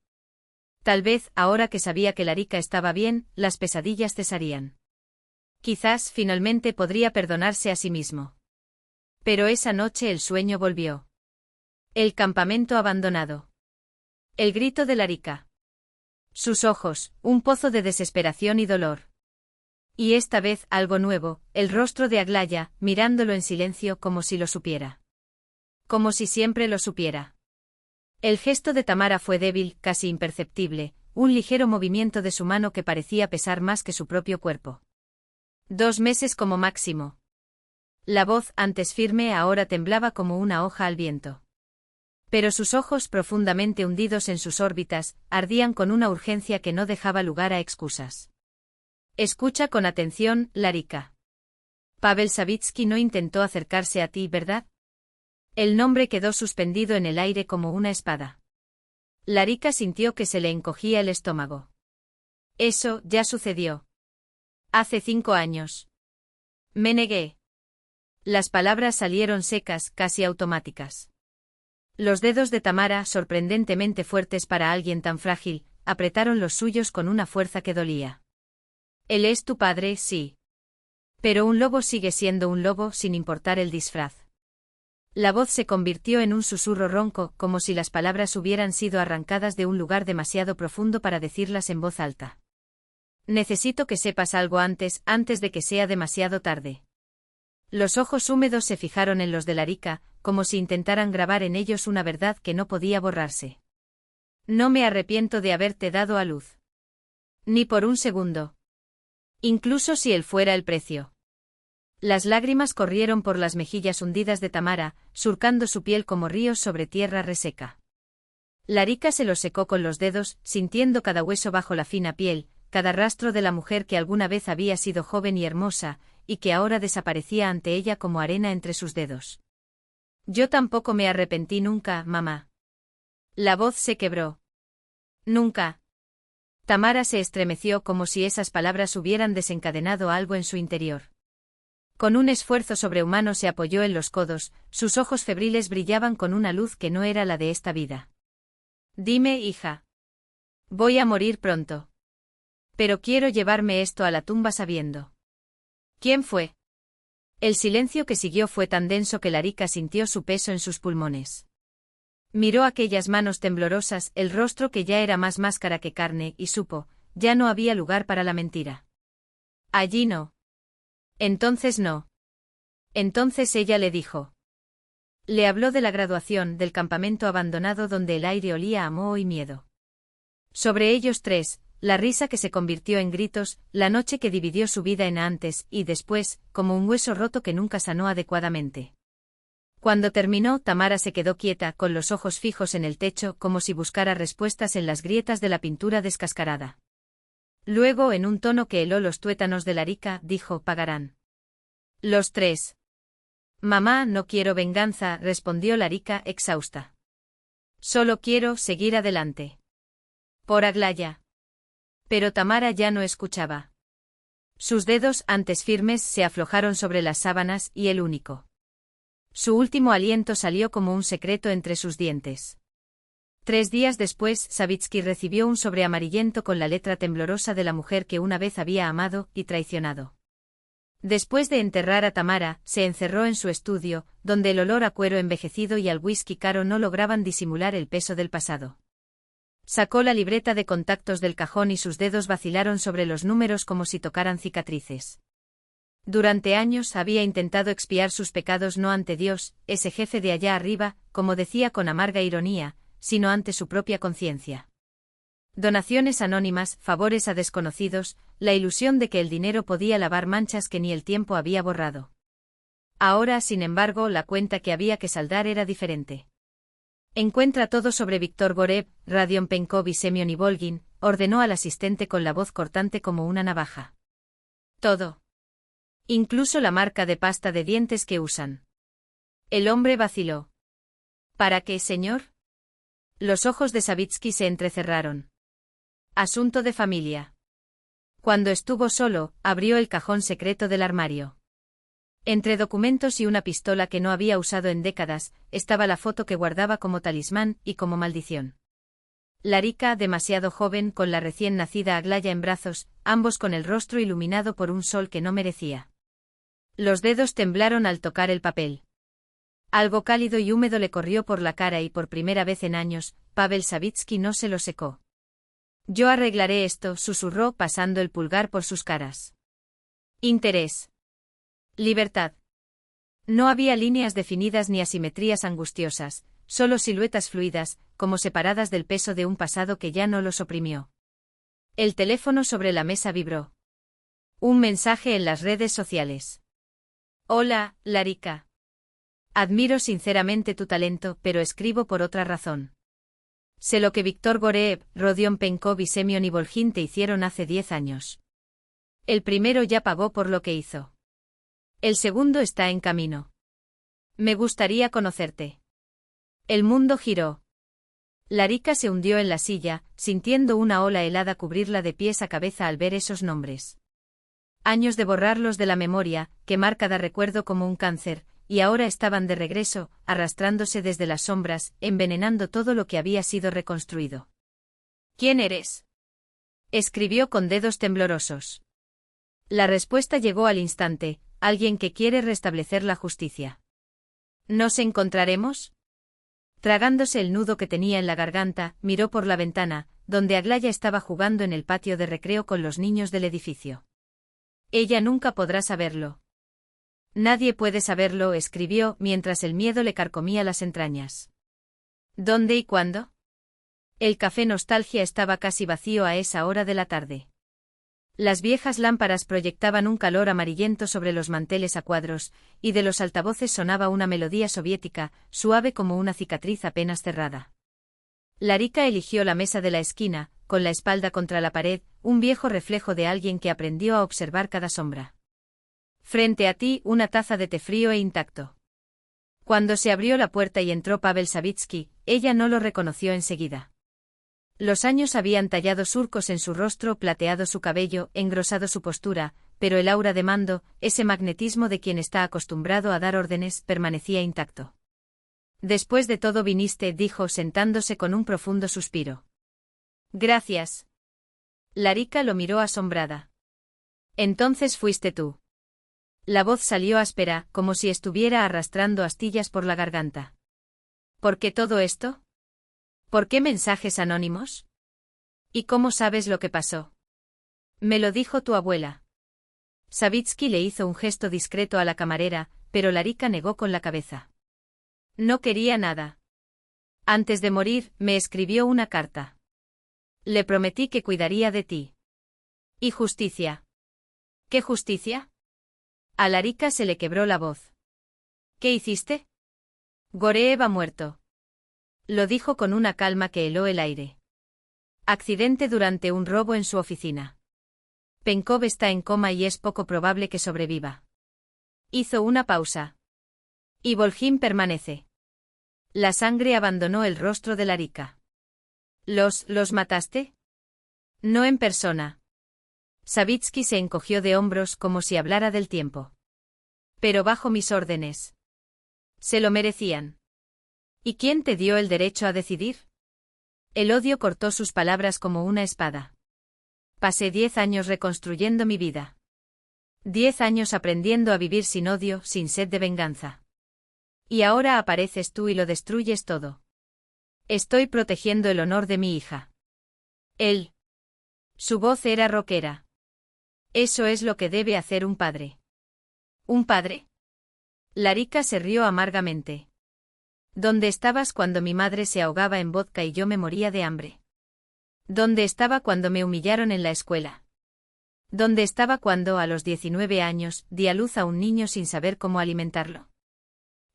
Tal vez, ahora que sabía que Larika estaba bien, las pesadillas cesarían. Quizás finalmente podría perdonarse a sí mismo. Pero esa noche el sueño volvió. El campamento abandonado. El grito de Larika. Sus ojos, un pozo de desesperación y dolor. Y esta vez algo nuevo, el rostro de Aglaya, mirándolo en silencio como si lo supiera. Como si siempre lo supiera. El gesto de Tamara fue débil, casi imperceptible, un ligero movimiento de su mano que parecía pesar más que su propio cuerpo. 2 meses como máximo. La voz, antes firme, ahora temblaba como una hoja al viento. Pero sus ojos, profundamente hundidos en sus órbitas, ardían con una urgencia que no dejaba lugar a excusas. Escucha con atención, Larika. Pavel Savitsky no intentó acercarse a ti, ¿verdad? El nombre quedó suspendido en el aire como una espada. Larika sintió que se le encogía el estómago. Eso ya sucedió. Hace 5 años. Me negué. Las palabras salieron secas, casi automáticas. Los dedos de Tamara, sorprendentemente fuertes para alguien tan frágil, apretaron los suyos con una fuerza que dolía. Él es tu padre, sí. Pero un lobo sigue siendo un lobo sin importar el disfraz. La voz se convirtió en un susurro ronco, como si las palabras hubieran sido arrancadas de un lugar demasiado profundo para decirlas en voz alta. Necesito que sepas algo antes de que sea demasiado tarde. Los ojos húmedos se fijaron en los de Larika, como si intentaran grabar en ellos una verdad que no podía borrarse. No me arrepiento de haberte dado a luz. Ni por un segundo. Incluso si él fuera el precio. Las lágrimas corrieron por las mejillas hundidas de Tamara, surcando su piel como ríos sobre tierra reseca. Larika se los secó con los dedos, sintiendo cada hueso bajo la fina piel, cada rastro de la mujer que alguna vez había sido joven y hermosa, y que ahora desaparecía ante ella como arena entre sus dedos. Yo tampoco me arrepentí nunca, mamá. La voz se quebró. Nunca. Tamara se estremeció como si esas palabras hubieran desencadenado algo en su interior. Con un esfuerzo sobrehumano se apoyó en los codos, sus ojos febriles brillaban con una luz que no era la de esta vida. Dime, hija. Voy a morir pronto. Pero quiero llevarme esto a la tumba sabiendo. ¿Quién fue? El silencio que siguió fue tan denso que Larika sintió su peso en sus pulmones. Miró aquellas manos temblorosas, el rostro que ya era más máscara que carne, y supo, ya no había lugar para la mentira. Allí no. Entonces no. Entonces ella le dijo. Le habló de la graduación, del campamento abandonado donde el aire olía a moho y miedo. Sobre ellos tres, la risa que se convirtió en gritos, la noche que dividió su vida en antes y después, como un hueso roto que nunca sanó adecuadamente. Cuando terminó, Tamara se quedó quieta, con los ojos fijos en el techo, como si buscara respuestas en las grietas de la pintura descascarada. Luego, en un tono que heló los tuétanos de Larika, dijo: pagarán. Los tres. Mamá, no quiero venganza, respondió Larika, exhausta. Solo quiero seguir adelante. Por Aglaya. Pero Tamara ya no escuchaba. Sus dedos, antes firmes, se aflojaron sobre las sábanas, y el único. Su último aliento salió como un secreto entre sus dientes. 3 días después, Savitsky recibió un sobre amarillento con la letra temblorosa de la mujer que una vez había amado y traicionado. Después de enterrar a Tamara, se encerró en su estudio, donde el olor a cuero envejecido y al whisky caro no lograban disimular el peso del pasado. Sacó la libreta de contactos del cajón y sus dedos vacilaron sobre los números como si tocaran cicatrices. Durante años había intentado expiar sus pecados no ante Dios, ese jefe de allá arriba, como decía con amarga ironía, sino ante su propia conciencia. Donaciones anónimas, favores a desconocidos, la ilusión de que el dinero podía lavar manchas que ni el tiempo había borrado. Ahora, sin embargo, la cuenta que había que saldar era diferente. Encuentra todo sobre Víctor Gorev, Radion Penkov y Semyon Ivolgin, ordenó al asistente con la voz cortante como una navaja. Todo. Incluso la marca de pasta de dientes que usan. El hombre vaciló. ¿Para qué, señor? Los ojos de Savitsky se entrecerraron. Asunto de familia. Cuando estuvo solo, abrió el cajón secreto del armario. Entre documentos y una pistola que no había usado en décadas, estaba la foto que guardaba como talismán y como maldición. Larika, demasiado joven, con la recién nacida Aglaya en brazos, ambos con el rostro iluminado por un sol que no merecía. Los dedos temblaron al tocar el papel. Algo cálido y húmedo le corrió por la cara y por primera vez en años, Pavel Savitsky no se lo secó. Yo arreglaré esto, susurró pasando el pulgar por sus caras. Interés. Libertad. No había líneas definidas ni asimetrías angustiosas, solo siluetas fluidas, como separadas del peso de un pasado que ya no los oprimió. El teléfono sobre la mesa vibró. Un mensaje en las redes sociales. Hola, Larika. Admiro sinceramente tu talento, pero escribo por otra razón. Sé lo que Víctor Gorev, Rodion Penkov y Semyon Ivolgin te hicieron hace 10 años. El primero ya pagó por lo que hizo. El segundo está en camino. Me gustaría conocerte. El mundo giró. Larika se hundió en la silla, sintiendo una ola helada cubrirla de pies a cabeza al ver esos nombres. Años de borrarlos de la memoria, quemar cada recuerdo como un cáncer, y ahora estaban de regreso, arrastrándose desde las sombras, envenenando todo lo que había sido reconstruido. ¿Quién eres? Escribió con dedos temblorosos. La respuesta llegó al instante: alguien que quiere restablecer la justicia. ¿Nos encontraremos? Tragándose el nudo que tenía en la garganta, miró por la ventana, donde Aglaya estaba jugando en el patio de recreo con los niños del edificio. Ella nunca podrá saberlo. Nadie puede saberlo, escribió, mientras el miedo le carcomía las entrañas. ¿Dónde y cuándo? El café Nostalgia estaba casi vacío a esa hora de la tarde. Las viejas lámparas proyectaban un calor amarillento sobre los manteles a cuadros, y de los altavoces sonaba una melodía soviética, suave como una cicatriz apenas cerrada. Larika eligió la mesa de la esquina, con la espalda contra la pared, un viejo reflejo de alguien que aprendió a observar cada sombra. Frente a ti, una taza de té frío e intacto. Cuando se abrió la puerta y entró Pavel Savitsky, ella no lo reconoció enseguida. Los años habían tallado surcos en su rostro, plateado su cabello, engrosado su postura, pero el aura de mando, ese magnetismo de quien está acostumbrado a dar órdenes, permanecía intacto. Después de todo viniste, dijo, sentándose con un profundo suspiro. Gracias. Larika lo miró asombrada. Entonces fuiste tú. La voz salió áspera, como si estuviera arrastrando astillas por la garganta. ¿Por qué todo esto? ¿Por qué mensajes anónimos? ¿Y cómo sabes lo que pasó? Me lo dijo tu abuela. Savitsky le hizo un gesto discreto a la camarera, pero Larika negó con la cabeza. No quería nada. Antes de morir, me escribió una carta. Le prometí que cuidaría de ti. ¿Y justicia? ¿Qué justicia? A Larika se le quebró la voz. ¿Qué hiciste? Goreev ha muerto. Lo dijo con una calma que heló el aire. Accidente durante un robo en su oficina. Penkov está en coma y es poco probable que sobreviva. Hizo una pausa. Y Volhin permanece. La sangre abandonó el rostro de Larika. ¿Los mataste? No en persona. Savitsky se encogió de hombros como si hablara del tiempo. Pero bajo mis órdenes. Se lo merecían. ¿Y quién te dio el derecho a decidir? El odio cortó sus palabras como una espada. Pasé 10 años reconstruyendo mi vida. 10 años aprendiendo a vivir sin odio, sin sed de venganza. Y ahora apareces tú y lo destruyes todo. Estoy protegiendo el honor de mi hija. Él. Su voz era rockera. Eso es lo que debe hacer un padre. ¿Un padre? Larika se rió amargamente. ¿Dónde estabas cuando mi madre se ahogaba en vodka y yo me moría de hambre? ¿Dónde estaba cuando me humillaron en la escuela? ¿Dónde estaba cuando, a los 19 años, di a luz a un niño sin saber cómo alimentarlo?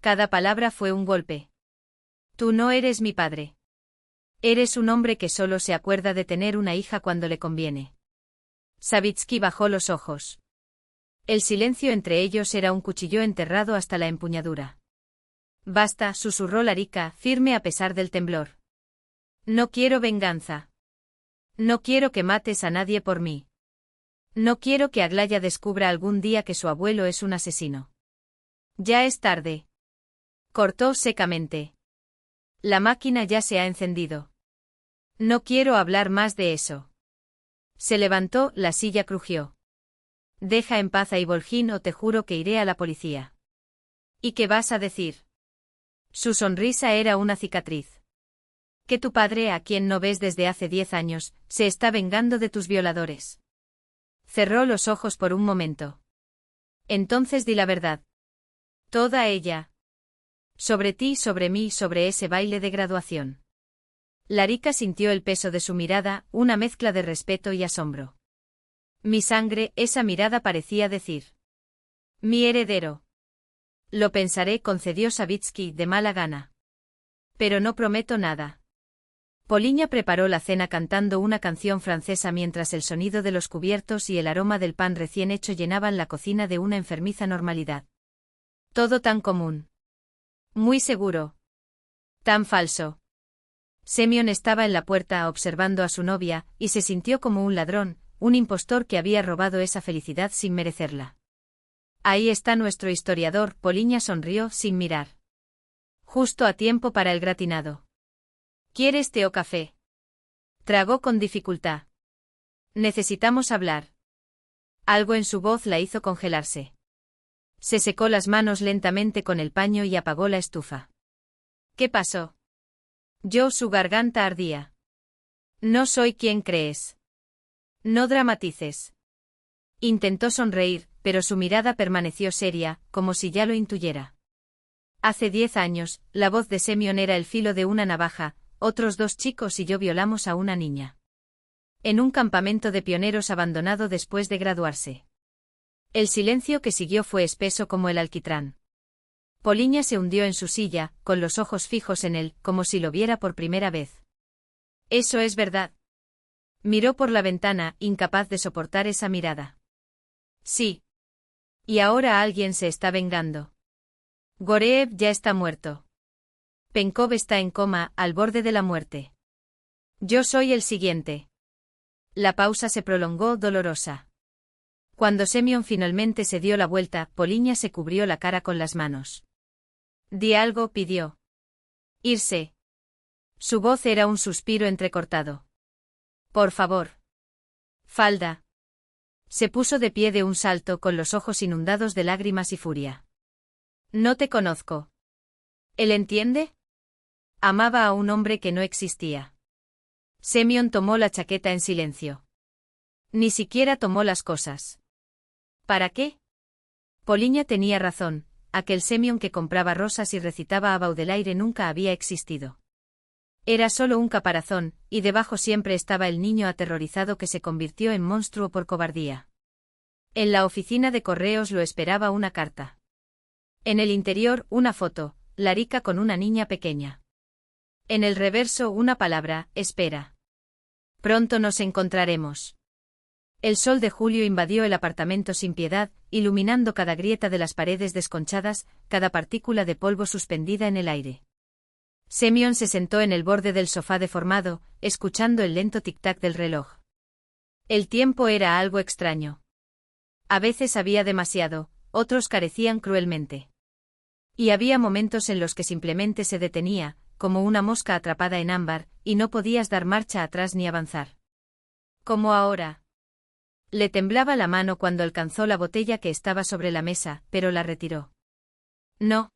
Cada palabra fue un golpe. Tú no eres mi padre. Eres un hombre que solo se acuerda de tener una hija cuando le conviene. Savitsky bajó los ojos. El silencio entre ellos era un cuchillo enterrado hasta la empuñadura. Basta, susurró Larika, firme a pesar del temblor. No quiero venganza. No quiero que mates a nadie por mí. No quiero que Aglaya descubra algún día que su abuelo es un asesino. Ya es tarde. Cortó secamente. La máquina ya se ha encendido. No quiero hablar más de eso. Se levantó, la silla crujió. Deja en paz a Ivolgin o te juro que iré a la policía. ¿Y qué vas a decir? Su sonrisa era una cicatriz. Que tu padre, a quien no ves desde hace 10 años, se está vengando de tus violadores. Cerró los ojos por un momento. Entonces di la verdad. Toda ella. Sobre ti, sobre mí, sobre ese baile de graduación. Larika sintió el peso de su mirada, una mezcla de respeto y asombro. Mi sangre, esa mirada parecía decir. Mi heredero. Lo pensaré, concedió Savitsky de mala gana. Pero no prometo nada. Poliña preparó la cena cantando una canción francesa mientras el sonido de los cubiertos y el aroma del pan recién hecho llenaban la cocina de una enfermiza normalidad. Todo tan común. Muy seguro. Tan falso. Semyon estaba en la puerta observando a su novia, y se sintió como un ladrón, un impostor que había robado esa felicidad sin merecerla. Ahí está nuestro historiador, Poliña sonrió sin mirar. Justo a tiempo para el gratinado. ¿Quieres té o café? Tragó con dificultad. Necesitamos hablar. Algo en su voz la hizo congelarse. Se secó las manos lentamente con el paño y apagó la estufa. ¿Qué pasó? Su garganta ardía. No soy quien crees. No dramatices. Intentó sonreír, pero su mirada permaneció seria, como si ya lo intuyera. Hace 10 años, la voz de Semyon era el filo de una navaja, otros 2 chicos y yo violamos a una niña. En un campamento de pioneros abandonado después de graduarse. El silencio que siguió fue espeso como el alquitrán. Poliña se hundió en su silla, con los ojos fijos en él, como si lo viera por primera vez. Eso es verdad. Miró por la ventana, incapaz de soportar esa mirada. Sí. Y ahora alguien se está vengando. Goreev ya está muerto. Penkov está en coma, al borde de la muerte. Yo soy el siguiente. La pausa se prolongó dolorosa. Cuando Semyon finalmente se dio la vuelta, Poliña se cubrió la cara con las manos. Di algo, pidió. Irse. Su voz era un suspiro entrecortado. Por favor. Falda. Se puso de pie de un salto con los ojos inundados de lágrimas y furia. No te conozco. ¿Él entiende? Amaba a un hombre que no existía. Semyon tomó la chaqueta en silencio. Ni siquiera tomó las cosas. ¿Para qué? Poliña tenía razón, aquel Semyon que compraba rosas y recitaba a Baudelaire nunca había existido. Era solo un caparazón, y debajo siempre estaba el niño aterrorizado que se convirtió en monstruo por cobardía. En la oficina de correos lo esperaba una carta. En el interior, una foto, Larika con una niña pequeña. En el reverso, una palabra, espera. Pronto nos encontraremos. El sol de julio invadió el apartamento sin piedad, iluminando cada grieta de las paredes desconchadas, cada partícula de polvo suspendida en el aire. Semyon se sentó en el borde del sofá deformado, escuchando el lento tic-tac del reloj. El tiempo era algo extraño. A veces había demasiado, otros carecían cruelmente. Y había momentos en los que simplemente se detenía, como una mosca atrapada en ámbar, y no podías dar marcha atrás ni avanzar. Como ahora. Le temblaba la mano cuando alcanzó la botella que estaba sobre la mesa, pero la retiró. No.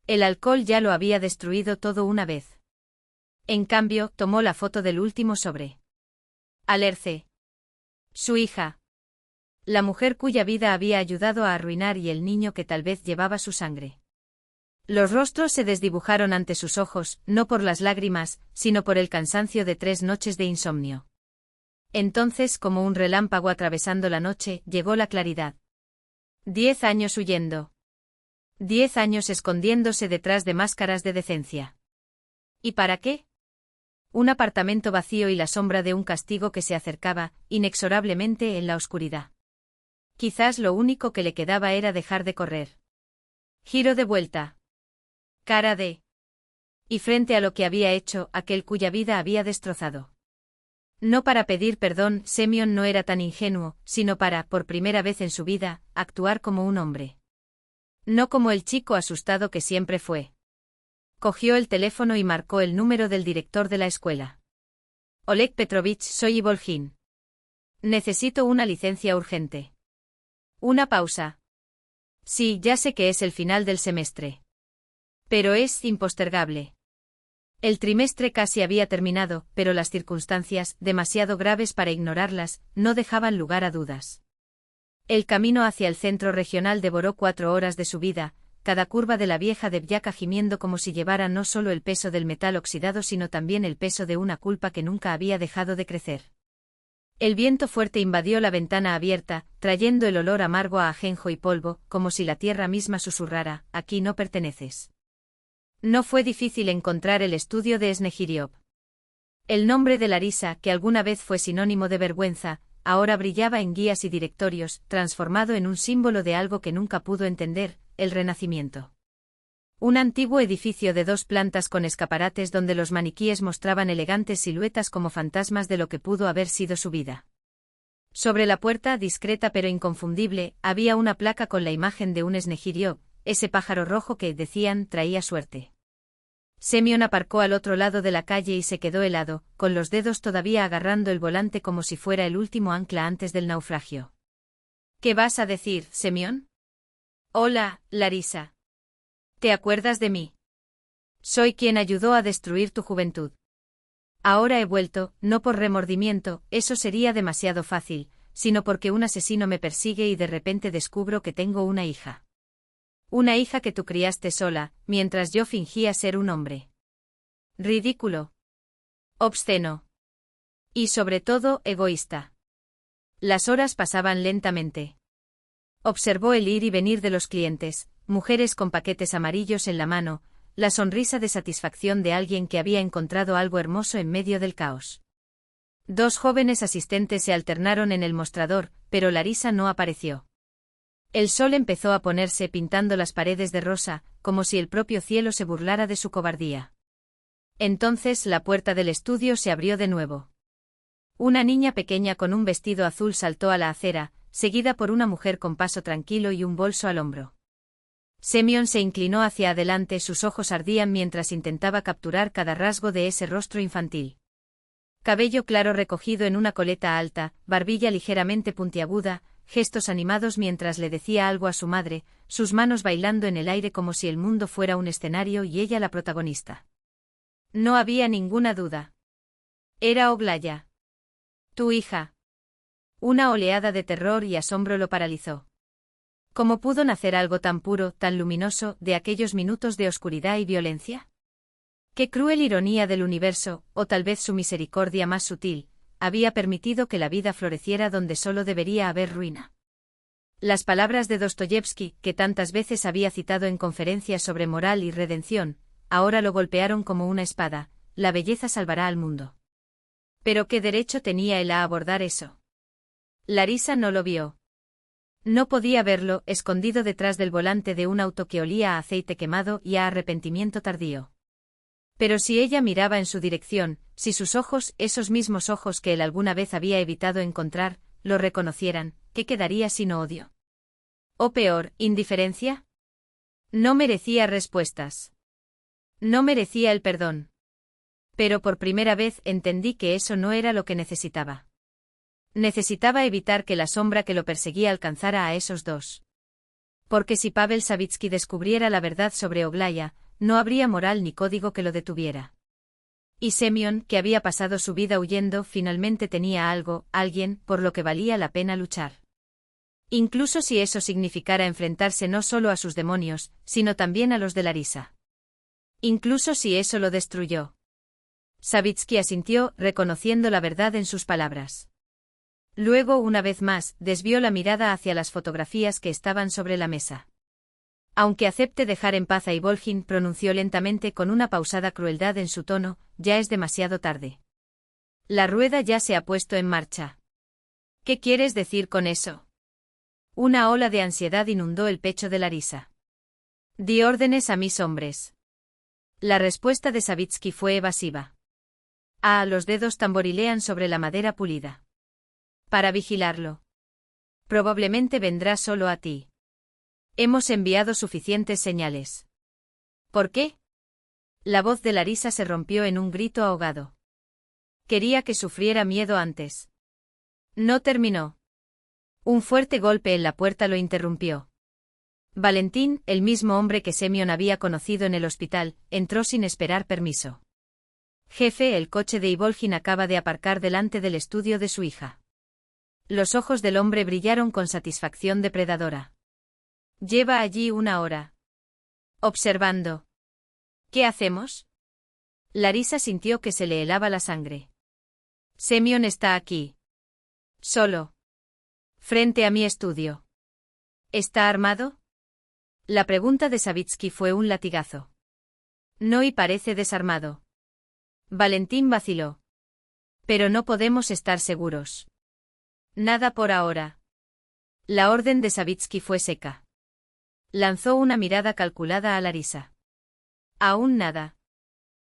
El alcohol ya lo había destruido todo una vez. En cambio, tomó la foto del último sobre. Alerce. Su hija. La mujer cuya vida había ayudado a arruinar y el niño que tal vez llevaba su sangre. Los rostros se desdibujaron ante sus ojos, no por las lágrimas, sino por el cansancio de 3 noches de insomnio. Entonces, como un relámpago atravesando la noche, llegó la claridad. 10 años huyendo. 10 años escondiéndose detrás de máscaras de decencia. ¿Y para qué? Un apartamento vacío y la sombra de un castigo que se acercaba, inexorablemente en la oscuridad. Quizás lo único que le quedaba era dejar de correr. Giro de vuelta. Cara de. Y frente a lo que había hecho, aquel cuya vida había destrozado. No para pedir perdón, Semyon no era tan ingenuo, sino para, por primera vez en su vida, actuar como un hombre. No como el chico asustado que siempre fue. Cogió el teléfono y marcó el número del director de la escuela. Oleg Petrovich, soy Ivolgin. Necesito una licencia urgente. Una pausa. Sí, ya sé que es el final del semestre. Pero es impostergable. El trimestre casi había terminado, pero las circunstancias, demasiado graves para ignorarlas, no dejaban lugar a dudas. El camino hacia el centro regional devoró 4 horas de su vida, cada curva de la vieja Devyaca gimiendo como si llevara no solo el peso del metal oxidado sino también el peso de una culpa que nunca había dejado de crecer. El viento fuerte invadió la ventana abierta, trayendo el olor amargo a ajenjo y polvo, como si la tierra misma susurrara, aquí no perteneces. No fue difícil encontrar el estudio de Snegiriov. El nombre de Larisa, que alguna vez fue sinónimo de vergüenza, ahora brillaba en guías y directorios, transformado en un símbolo de algo que nunca pudo entender, el Renacimiento. Un antiguo edificio de 2 plantas con escaparates donde los maniquíes mostraban elegantes siluetas como fantasmas de lo que pudo haber sido su vida. Sobre la puerta, discreta pero inconfundible, había una placa con la imagen de un Snegiriov, ese pájaro rojo que, decían, traía suerte. Semyon aparcó al otro lado de la calle y se quedó helado, con los dedos todavía agarrando el volante como si fuera el último ancla antes del naufragio. ¿Qué vas a decir, Semyon? Hola, Larisa. ¿Te acuerdas de mí? Soy quien ayudó a destruir tu juventud. Ahora he vuelto, no por remordimiento, eso sería demasiado fácil, sino porque un asesino me persigue y de repente descubro que tengo una hija. Una hija que tú criaste sola, mientras yo fingía ser un hombre. Ridículo. Obsceno. Y sobre todo, egoísta. Las horas pasaban lentamente. Observó el ir y venir de los clientes, mujeres con paquetes amarillos en la mano, la sonrisa de satisfacción de alguien que había encontrado algo hermoso en medio del caos. Dos jóvenes asistentes se alternaron en el mostrador, pero Larisa no apareció. El sol empezó a ponerse pintando las paredes de rosa, como si el propio cielo se burlara de su cobardía. Entonces la puerta del estudio se abrió de nuevo. Una niña pequeña con un vestido azul saltó a la acera, seguida por una mujer con paso tranquilo y un bolso al hombro. Semyon se inclinó hacia adelante, sus ojos ardían mientras intentaba capturar cada rasgo de ese rostro infantil. Cabello claro recogido en una coleta alta, barbilla ligeramente puntiaguda, gestos animados mientras le decía algo a su madre, sus manos bailando en el aire como si el mundo fuera un escenario y ella la protagonista. No había ninguna duda. Era Oglaya. Tu hija. Una oleada de terror y asombro lo paralizó. ¿Cómo pudo nacer algo tan puro, tan luminoso, de aquellos minutos de oscuridad y violencia? Qué cruel ironía del universo, o tal vez su misericordia más sutil, había permitido que la vida floreciera donde solo debería haber ruina. Las palabras de Dostoyevski, que tantas veces había citado en conferencias sobre moral y redención, ahora lo golpearon como una espada: la belleza salvará al mundo. ¿Pero qué derecho tenía él a abordar eso? Larisa no lo vio. No podía verlo, escondido detrás del volante de un auto que olía a aceite quemado y a arrepentimiento tardío. Pero si ella miraba en su dirección, si sus ojos, esos mismos ojos que él alguna vez había evitado encontrar, lo reconocieran, ¿qué quedaría sino odio? O peor, indiferencia. No merecía respuestas. No merecía el perdón. Pero por primera vez entendí que eso no era lo que necesitaba. Necesitaba evitar que la sombra que lo perseguía alcanzara a esos dos. Porque si Pavel Savitsky descubriera la verdad sobre Oglaya, no habría moral ni código que lo detuviera. Y Semyon, que había pasado su vida huyendo, finalmente tenía algo, alguien, por lo que valía la pena luchar. Incluso si eso significara enfrentarse no solo a sus demonios, sino también a los de Larisa. Incluso si eso lo destruyó. Savitsky asintió, reconociendo la verdad en sus palabras. Luego, una vez más, desvió la mirada hacia las fotografías que estaban sobre la mesa. Aunque acepte dejar en paz a Ivolgin, pronunció lentamente con una pausada crueldad en su tono, ya es demasiado tarde. La rueda ya se ha puesto en marcha. ¿Qué quieres decir con eso? Una ola de ansiedad inundó el pecho de Larisa. Di órdenes a mis hombres. La respuesta de Savitsky fue evasiva. Los dedos tamborilean sobre la madera pulida. Para vigilarlo. Probablemente vendrá solo a ti. Hemos enviado suficientes señales. ¿Por qué? La voz de Larisa se rompió en un grito ahogado. Quería que sufriera miedo antes. No terminó. Un fuerte golpe en la puerta lo interrumpió. Valentín, el mismo hombre que Semyon había conocido en el hospital, entró sin esperar permiso. Jefe, el coche de Ivolgin acaba de aparcar delante del estudio de su hija. Los ojos del hombre brillaron con satisfacción depredadora. Lleva allí una hora. Observando. ¿Qué hacemos? Larisa sintió que se le helaba la sangre. Semyon está aquí. Solo. Frente a mi estudio. ¿Está armado? La pregunta de Savitsky fue un latigazo. No, y parece desarmado. Valentín vaciló. Pero no podemos estar seguros. Nada por ahora. La orden de Savitsky fue seca. Lanzó una mirada calculada a Larisa. Aún nada.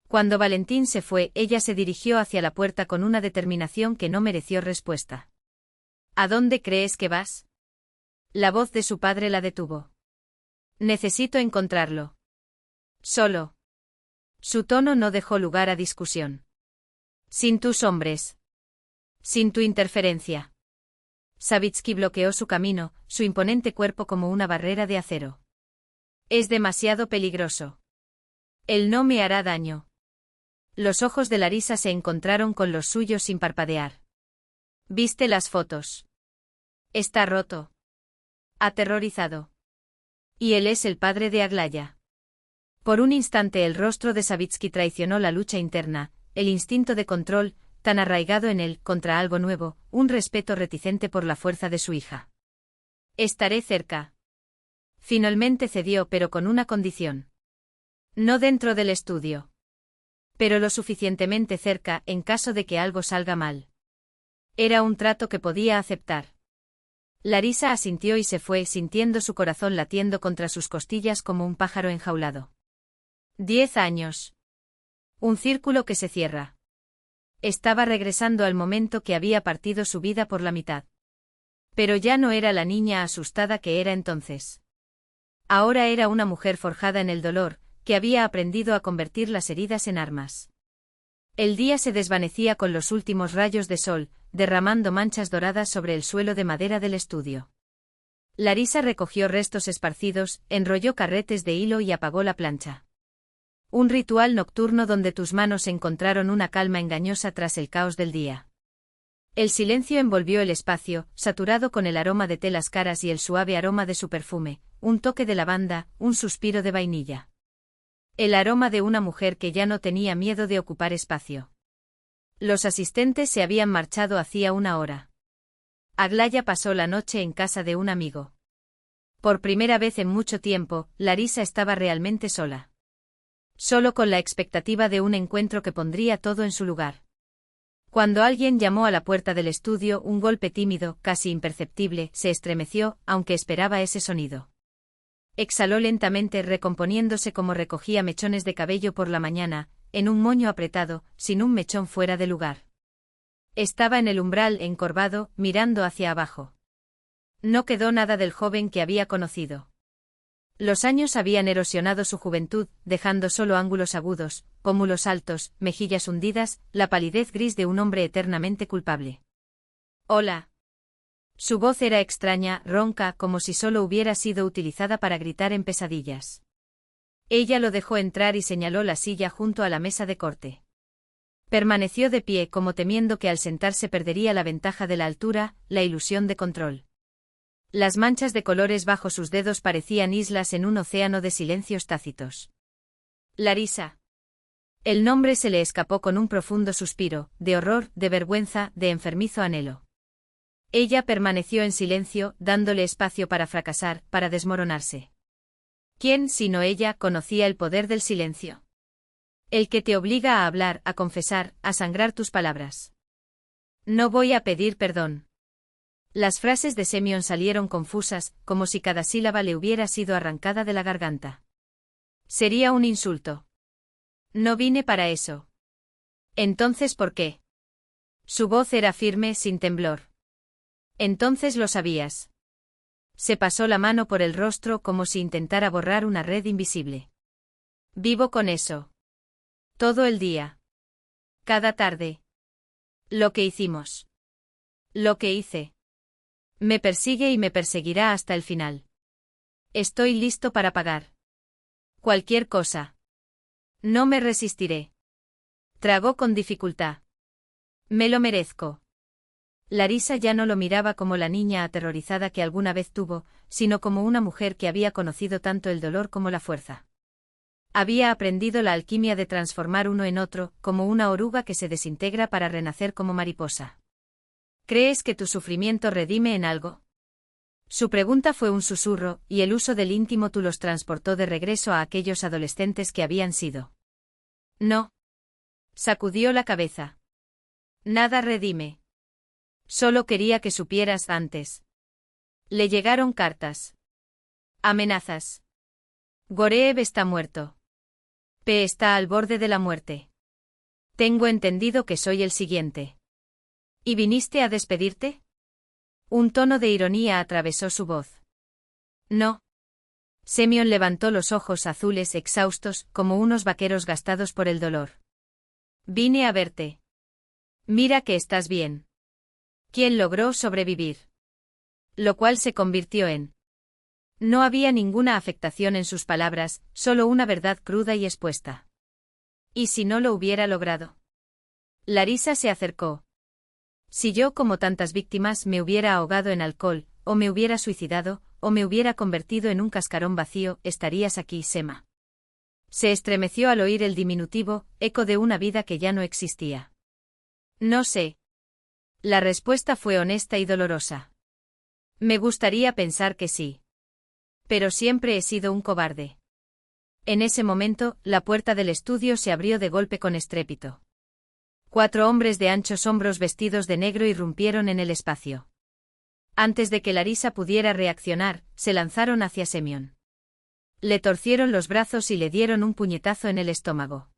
Cuando Valentín se fue, ella se dirigió hacia la puerta con una determinación que no mereció respuesta. ¿A dónde crees que vas? La voz de su padre la detuvo. Necesito encontrarlo. Solo. Su tono no dejó lugar a discusión. Sin tus hombres. Sin tu interferencia. Savitsky bloqueó su camino, su imponente cuerpo como una barrera de acero. Es demasiado peligroso. Él no me hará daño. Los ojos de Larisa se encontraron con los suyos sin parpadear. ¿Viste las fotos? Está roto. Aterrorizado. Y él es el padre de Aglaya. Por un instante el rostro de Savitsky traicionó la lucha interna, el instinto de control, tan arraigado en él contra algo nuevo, un respeto reticente por la fuerza de su hija. Estaré cerca. Finalmente cedió, pero con una condición. No dentro del estudio. Pero lo suficientemente cerca en caso de que algo salga mal. Era un trato que podía aceptar. Larisa asintió y se fue, sintiendo su corazón latiendo contra sus costillas como un pájaro enjaulado. 10 años. Un círculo que se cierra. Estaba regresando al momento que había partido su vida por la mitad. Pero ya no era la niña asustada que era entonces. Ahora era una mujer forjada en el dolor, que había aprendido a convertir las heridas en armas. El día se desvanecía con los últimos rayos de sol, derramando manchas doradas sobre el suelo de madera del estudio. Larisa recogió restos esparcidos, enrolló carretes de hilo y apagó la plancha. Un ritual nocturno donde tus manos encontraron una calma engañosa tras el caos del día. El silencio envolvió el espacio, saturado con el aroma de telas caras y el suave aroma de su perfume, un toque de lavanda, un suspiro de vainilla. El aroma de una mujer que ya no tenía miedo de ocupar espacio. Los asistentes se habían marchado hacía una hora. Aglaya pasó la noche en casa de un amigo. Por primera vez en mucho tiempo, Larisa estaba realmente sola. Solo con la expectativa de un encuentro que pondría todo en su lugar. Cuando alguien llamó a la puerta del estudio, un golpe tímido, casi imperceptible, se estremeció, aunque esperaba ese sonido. Exhaló lentamente, recomponiéndose como recogía mechones de cabello por la mañana, en un moño apretado, sin un mechón fuera de lugar. Estaba en el umbral, encorvado, mirando hacia abajo. No quedó nada del joven que había conocido. Los años habían erosionado su juventud, dejando solo ángulos agudos, pómulos altos, mejillas hundidas, la palidez gris de un hombre eternamente culpable. «Hola». Su voz era extraña, ronca, como si solo hubiera sido utilizada para gritar en pesadillas. Ella lo dejó entrar y señaló la silla junto a la mesa de corte. Permaneció de pie, como temiendo que al sentarse perdería la ventaja de la altura, la ilusión de control. Las manchas de colores bajo sus dedos parecían islas en un océano de silencios tácitos. Larisa. El nombre se le escapó con un profundo suspiro, de horror, de vergüenza, de enfermizo anhelo. Ella permaneció en silencio, dándole espacio para fracasar, para desmoronarse. ¿Quién, sino ella, conocía el poder del silencio? El que te obliga a hablar, a confesar, a sangrar tus palabras. No voy a pedir perdón. Las frases de Semyon salieron confusas, como si cada sílaba le hubiera sido arrancada de la garganta. Sería un insulto. No vine para eso. Entonces, ¿por qué? Su voz era firme, sin temblor. Entonces lo sabías. Se pasó la mano por el rostro como si intentara borrar una red invisible. Vivo con eso. Todo el día. Cada tarde. Lo que hicimos. Lo que hice. Me persigue y me perseguirá hasta el final. Estoy listo para pagar. Cualquier cosa. No me resistiré. Tragó con dificultad. Me lo merezco. Larisa ya no lo miraba como la niña aterrorizada que alguna vez tuvo, sino como una mujer que había conocido tanto el dolor como la fuerza. Había aprendido la alquimia de transformar uno en otro, como una oruga que se desintegra para renacer como mariposa. ¿Crees que tu sufrimiento redime en algo? Su pregunta fue un susurro, y el uso del íntimo tú los transportó de regreso a aquellos adolescentes que habían sido. No. Sacudió la cabeza. Nada redime. Solo quería que supieras antes. Le llegaron cartas. Amenazas. Goreev está muerto. P está al borde de la muerte. Tengo entendido que soy el siguiente. ¿Y viniste a despedirte? Un tono de ironía atravesó su voz. No. Semyon levantó los ojos azules exhaustos, como unos vaqueros gastados por el dolor. Vine a verte. Mira que estás bien. ¿Quién logró sobrevivir? Lo cual se convirtió en... No había ninguna afectación en sus palabras, solo una verdad cruda y expuesta. ¿Y si no lo hubiera logrado? Larisa se acercó. Si yo, como tantas víctimas, me hubiera ahogado en alcohol, o me hubiera suicidado, o me hubiera convertido en un cascarón vacío, estarías aquí, Sema. Se estremeció al oír el diminutivo, eco de una vida que ya no existía. No sé. La respuesta fue honesta y dolorosa. Me gustaría pensar que sí. Pero siempre he sido un cobarde. En ese momento, la puerta del estudio se abrió de golpe con estrépito. 4 hombres de anchos hombros vestidos de negro irrumpieron en el espacio. Antes de que Larisa pudiera reaccionar, se lanzaron hacia Semyon. Le torcieron los brazos y le dieron un puñetazo en el estómago.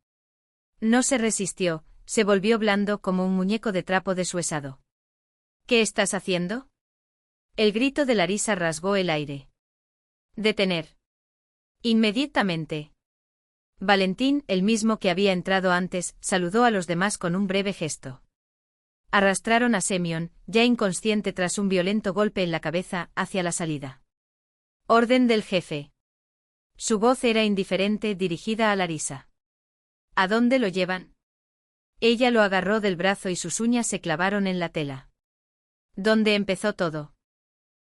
No se resistió, se volvió blando como un muñeco de trapo deshuesado. ¿Qué estás haciendo? El grito de Larisa rasgó el aire. Detener. Inmediatamente. Valentín, el mismo que había entrado antes, saludó a los demás con un breve gesto. Arrastraron a Semyon, ya inconsciente tras un violento golpe en la cabeza, hacia la salida. Orden del jefe. Su voz era indiferente, dirigida a Larisa. ¿A dónde lo llevan? Ella lo agarró del brazo y sus uñas se clavaron en la tela. ¿Dónde empezó todo?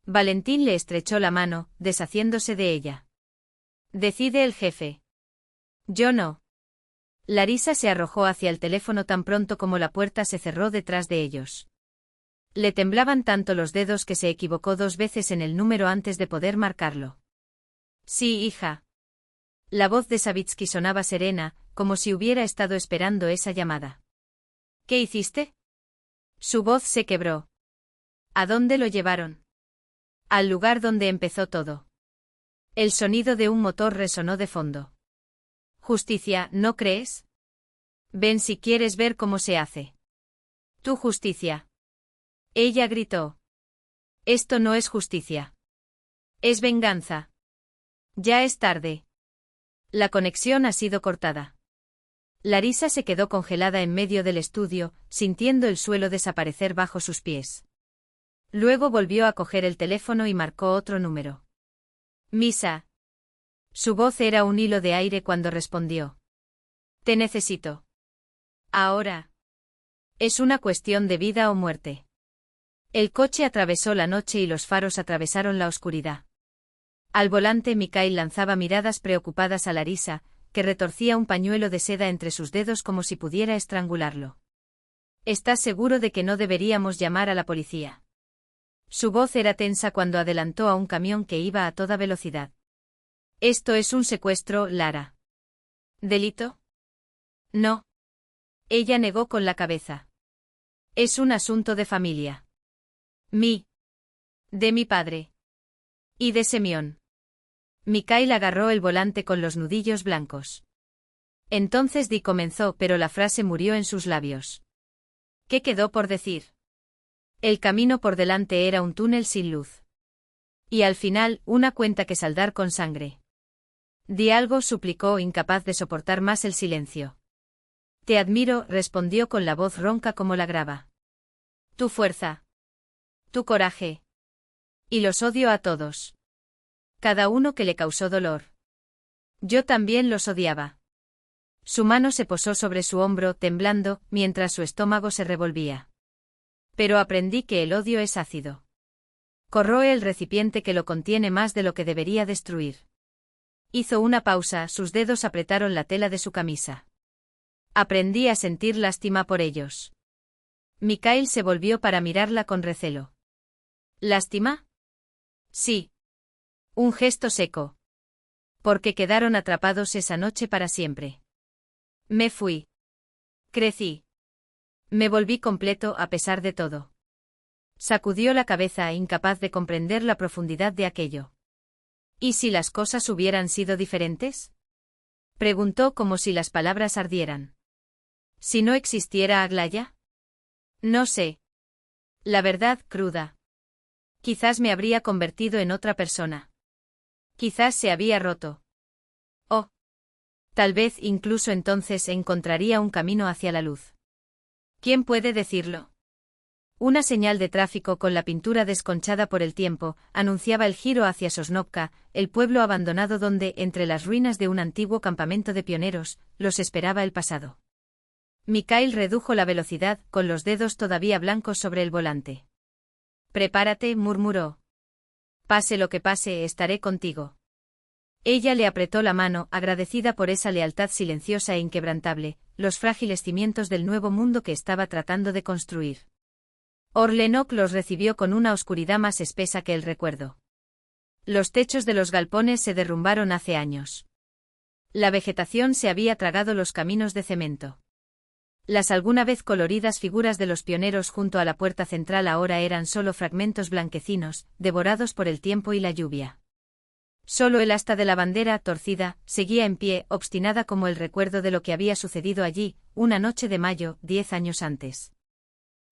Valentín le estrechó la mano, deshaciéndose de ella. Decide el jefe. Yo no. Larisa se arrojó hacia el teléfono tan pronto como la puerta se cerró detrás de ellos. Le temblaban tanto los dedos que se equivocó 2 veces en el número antes de poder marcarlo. Sí, hija. La voz de Savitsky sonaba serena, como si hubiera estado esperando esa llamada. ¿Qué hiciste? Su voz se quebró. ¿A dónde lo llevaron? Al lugar donde empezó todo. El sonido de un motor resonó de fondo. Justicia, ¿no crees? Ven si quieres ver cómo se hace. Tu justicia. Ella gritó. Esto no es justicia. Es venganza. Ya es tarde. La conexión ha sido cortada. Larisa se quedó congelada en medio del estudio, sintiendo el suelo desaparecer bajo sus pies. Luego volvió a coger el teléfono y marcó otro número. Misa. Su voz era un hilo de aire cuando respondió. Te necesito. Ahora. Es una cuestión de vida o muerte. El coche atravesó la noche y los faros atravesaron la oscuridad. Al volante Mikhail lanzaba miradas preocupadas a Larisa, que retorcía un pañuelo de seda entre sus dedos como si pudiera estrangularlo. ¿Estás seguro de que no deberíamos llamar a la policía? Su voz era tensa cuando adelantó a un camión que iba a toda velocidad. Esto es un secuestro, Lara. ¿Delito? No. Ella negó con la cabeza. Es un asunto de familia. De mi padre. Y de Semyon. Mikhail agarró el volante con los nudillos blancos. Entonces comenzó, pero la frase murió en sus labios. ¿Qué quedó por decir? El camino por delante era un túnel sin luz. Y al final, una cuenta que saldar con sangre. Di algo, suplicó, incapaz de soportar más el silencio. Te admiro, respondió con la voz ronca como la grava. Tu fuerza. Tu coraje. Y los odio a todos. Cada uno que le causó dolor. Yo también los odiaba. Su mano se posó sobre su hombro, temblando, mientras su estómago se revolvía. Pero aprendí que el odio es ácido. Corroe el recipiente que lo contiene más de lo que debería destruir. Hizo una pausa, sus dedos apretaron la tela de su camisa. Aprendí a sentir lástima por ellos. Mikhail se volvió para mirarla con recelo. ¿Lástima? Sí. Un gesto seco. Porque quedaron atrapados esa noche para siempre. Me fui. Crecí. Me volví completo a pesar de todo. Sacudió la cabeza, incapaz de comprender la profundidad de aquello. ¿Y si las cosas hubieran sido diferentes? Preguntó como si las palabras ardieran. ¿Si no existiera Aglaya? No sé. La verdad, cruda. Quizás me habría convertido en otra persona. Quizás se había roto. Oh. Tal vez incluso entonces encontraría un camino hacia la luz. ¿Quién puede decirlo? Una señal de tráfico con la pintura desconchada por el tiempo anunciaba el giro hacia Sosnovka, el pueblo abandonado donde, entre las ruinas de un antiguo campamento de pioneros, los esperaba el pasado. Mikhail redujo la velocidad, con los dedos todavía blancos sobre el volante. «Prepárate», murmuró. «Pase lo que pase, estaré contigo». Ella le apretó la mano, agradecida por esa lealtad silenciosa e inquebrantable, los frágiles cimientos del nuevo mundo que estaba tratando de construir. Orlenok los recibió con una oscuridad más espesa que el recuerdo. Los techos de los galpones se derrumbaron hace años. La vegetación se había tragado los caminos de cemento. Las alguna vez coloridas figuras de los pioneros junto a la puerta central ahora eran solo fragmentos blanquecinos, devorados por el tiempo y la lluvia. Solo el asta de la bandera, torcida, seguía en pie, obstinada como el recuerdo de lo que había sucedido allí, una noche de mayo, 10 años antes.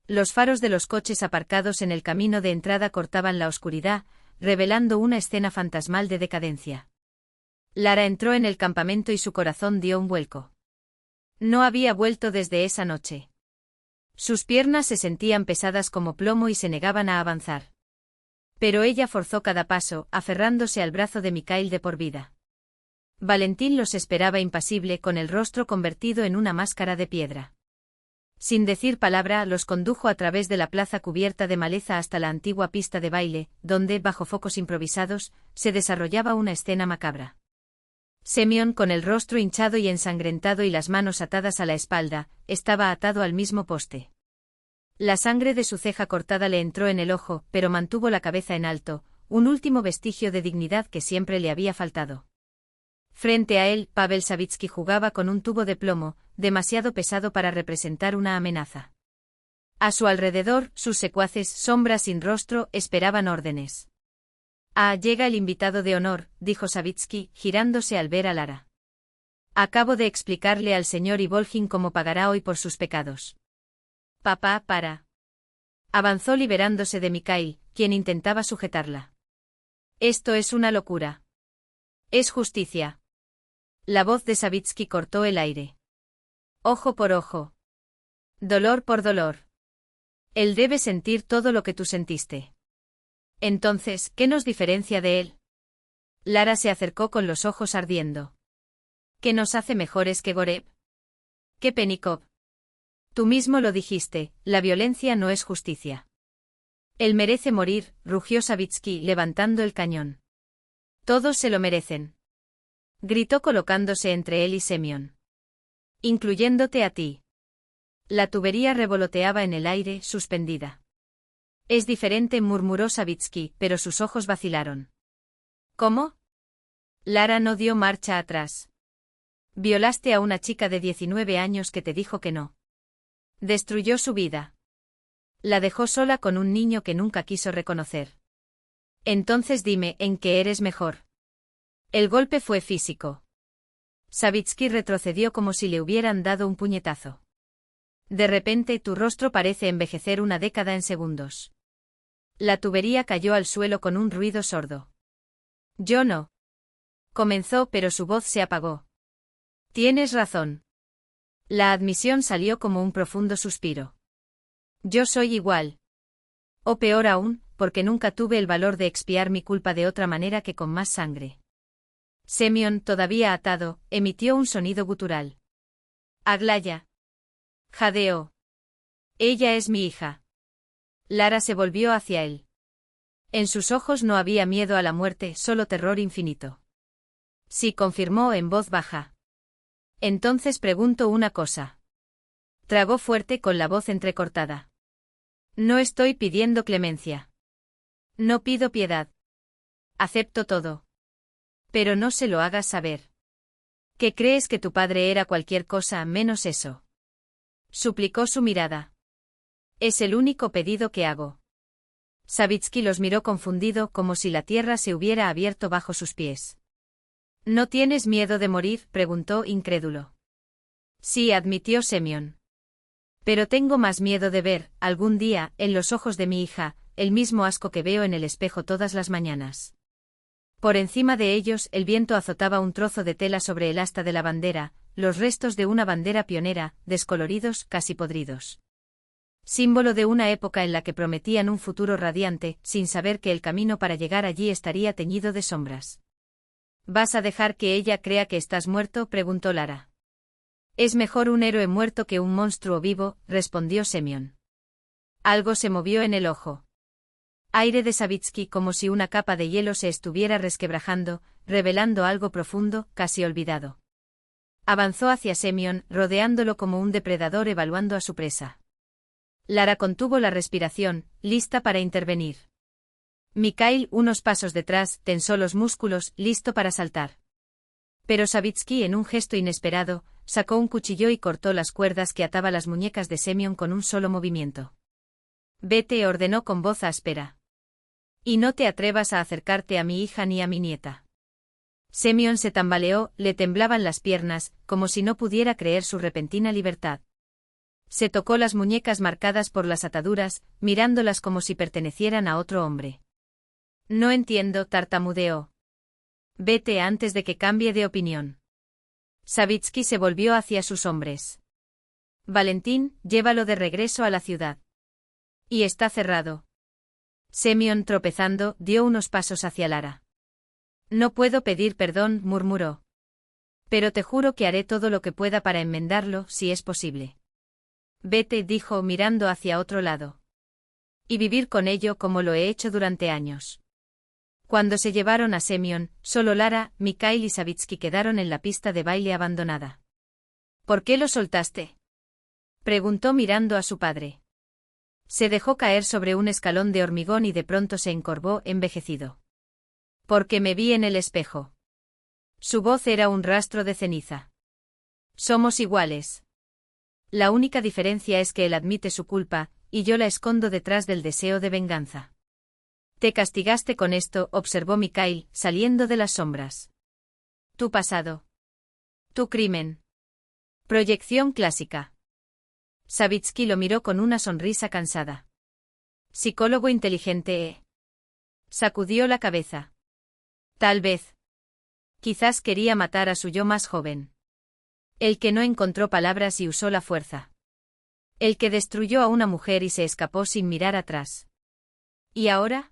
Los faros de los coches aparcados en el camino de entrada cortaban la oscuridad, revelando una escena fantasmal de decadencia. Lara entró en el campamento y su corazón dio un vuelco. No había vuelto desde esa noche. Sus piernas se sentían pesadas como plomo y se negaban a avanzar. Pero ella forzó cada paso, aferrándose al brazo de Mikhail de por vida. Valentín los esperaba impasible, con el rostro convertido en una máscara de piedra. Sin decir palabra, los condujo a través de la plaza cubierta de maleza hasta la antigua pista de baile, donde, bajo focos improvisados, se desarrollaba una escena macabra. Semyon, con el rostro hinchado y ensangrentado y las manos atadas a la espalda, estaba atado al mismo poste. La sangre de su ceja cortada le entró en el ojo, pero mantuvo la cabeza en alto, un último vestigio de dignidad que siempre le había faltado. Frente a él, Pavel Savitsky jugaba con un tubo de plomo, demasiado pesado para representar una amenaza. A su alrededor, sus secuaces, sombras sin rostro, esperaban órdenes. «Ah, llega el invitado de honor», dijo Savitsky, girándose al ver a Lara. «Acabo de explicarle al señor Ivolgin cómo pagará hoy por sus pecados». «Papá, para». Avanzó liberándose de Mikhail, quien intentaba sujetarla. «Esto es una locura. Es justicia». La voz de Savitsky cortó el aire. «Ojo por ojo. Dolor por dolor. Él debe sentir todo lo que tú sentiste». «Entonces, ¿qué nos diferencia de él?». Lara se acercó con los ojos ardiendo. «¿Qué nos hace mejores que Goreb? ¿Qué Penikov? Tú mismo lo dijiste, la violencia no es justicia». «Él merece morir», rugió Savitsky levantando el cañón. «Todos se lo merecen», gritó colocándose entre él y Semyon. «Incluyéndote a ti». La tubería revoloteaba en el aire, suspendida. «Es diferente», murmuró Savitsky, pero sus ojos vacilaron. «¿Cómo?». Lara no dio marcha atrás. «Violaste a una chica de 19 años que te dijo que no. Destruyó su vida. La dejó sola con un niño que nunca quiso reconocer. Entonces dime, ¿en qué eres mejor?». El golpe fue físico. Savitsky retrocedió como si le hubieran dado un puñetazo. «De repente tu rostro parece envejecer una década en segundos». La tubería cayó al suelo con un ruido sordo. «Yo no». Comenzó, pero su voz se apagó. «Tienes razón». La admisión salió como un profundo suspiro. «Yo soy igual. O peor aún, porque nunca tuve el valor de expiar mi culpa de otra manera que con más sangre». Semyon, todavía atado, emitió un sonido gutural. «Aglaya». Jadeó. «Ella es mi hija». Lara se volvió hacia él. En sus ojos no había miedo a la muerte, solo terror infinito. «Sí», confirmó en voz baja. «Entonces pregunto una cosa». Tragó fuerte con la voz entrecortada. «No estoy pidiendo clemencia. No pido piedad. Acepto todo. Pero no se lo hagas saber. ¿Que crees que tu padre era cualquier cosa menos eso?». Suplicó su mirada. «Es el único pedido que hago». Savitsky los miró confundido, como si la tierra se hubiera abierto bajo sus pies. «¿No tienes miedo de morir?», preguntó incrédulo. «Sí», admitió Semyon. «Pero tengo más miedo de ver, algún día, en los ojos de mi hija, el mismo asco que veo en el espejo todas las mañanas». Por encima de ellos, el viento azotaba un trozo de tela sobre el asta de la bandera, los restos de una bandera pionera, descoloridos, casi podridos. Símbolo de una época en la que prometían un futuro radiante, sin saber que el camino para llegar allí estaría teñido de sombras. ¿Vas a dejar que ella crea que estás muerto?, preguntó Lara. Es mejor un héroe muerto que un monstruo vivo, respondió Semyon. Algo se movió en el ojo. Aire de Savitsky, como si una capa de hielo se estuviera resquebrajando, revelando algo profundo, casi olvidado. Avanzó hacia Semyon, rodeándolo como un depredador evaluando a su presa. Lara contuvo la respiración, lista para intervenir. Mikhail, unos pasos detrás, tensó los músculos, listo para saltar. Pero Savitsky, en un gesto inesperado, sacó un cuchillo y cortó las cuerdas que ataba las muñecas de Semyon con un solo movimiento. Vete, ordenó con voz áspera. Y no te atrevas a acercarte a mi hija ni a mi nieta. Semyon se tambaleó, le temblaban las piernas, como si no pudiera creer su repentina libertad. Se tocó las muñecas marcadas por las ataduras, mirándolas como si pertenecieran a otro hombre. No entiendo, tartamudeó. Vete antes de que cambie de opinión. Savitsky se volvió hacia sus hombres. Valentín, llévalo de regreso a la ciudad. Y está cerrado. Semyon, tropezando, dio unos pasos hacia Lara. No puedo pedir perdón, murmuró. Pero te juro que haré todo lo que pueda para enmendarlo, si es posible. Vete, dijo, mirando hacia otro lado. Y vivir con ello como lo he hecho durante años. Cuando se llevaron a Semyon, solo Lara, Mikhail y Savitsky quedaron en la pista de baile abandonada. ¿Por qué lo soltaste?, preguntó mirando a su padre. Se dejó caer sobre un escalón de hormigón y de pronto se encorvó, envejecido. Porque me vi en el espejo. Su voz era un rastro de ceniza. Somos iguales. La única diferencia es que él admite su culpa, y yo la escondo detrás del deseo de venganza. Te castigaste con esto, observó Mikhail, saliendo de las sombras. Tu pasado. Tu crimen. Proyección clásica. Savitsky lo miró con una sonrisa cansada. Psicólogo inteligente, ¿eh? Sacudió la cabeza. Tal vez. Quizás quería matar a su yo más joven. El que no encontró palabras y usó la fuerza. El que destruyó a una mujer y se escapó sin mirar atrás. ¿Y ahora?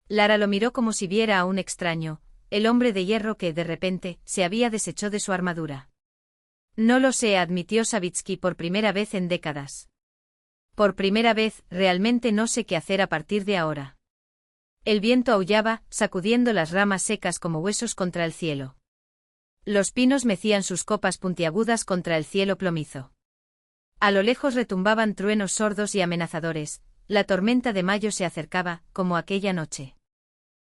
Lara lo miró como si viera a un extraño, el hombre de hierro que, de repente, se había deshecho de su armadura. No lo sé, admitió Savitsky por primera vez en décadas. Por primera vez, realmente no sé qué hacer a partir de ahora. El viento aullaba, sacudiendo las ramas secas como huesos contra el cielo. Los pinos mecían sus copas puntiagudas contra el cielo plomizo. A lo lejos retumbaban truenos sordos y amenazadores, la tormenta de mayo se acercaba, como aquella noche.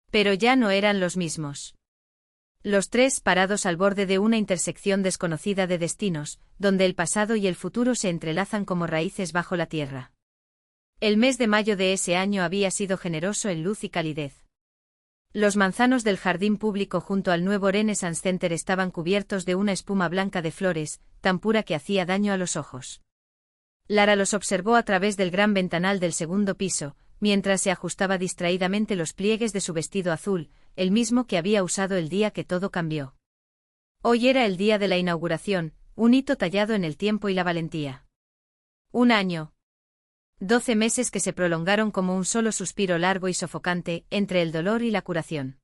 Pero ya no eran los mismos. Los tres parados al borde de una intersección desconocida de destinos, donde el pasado y el futuro se entrelazan como raíces bajo la tierra. El mes de mayo de ese año había sido generoso en luz y calidez. Los manzanos del jardín público junto al nuevo Renaissance Center estaban cubiertos de una espuma blanca de flores, tan pura que hacía daño a los ojos. Lara los observó a través del gran ventanal del segundo piso, mientras se ajustaba distraídamente los pliegues de su vestido azul, el mismo que había usado el día que todo cambió. Hoy era el día de la inauguración, un hito tallado en el tiempo y la valentía. Un año. 12 meses que se prolongaron como un solo suspiro largo y sofocante, entre el dolor y la curación.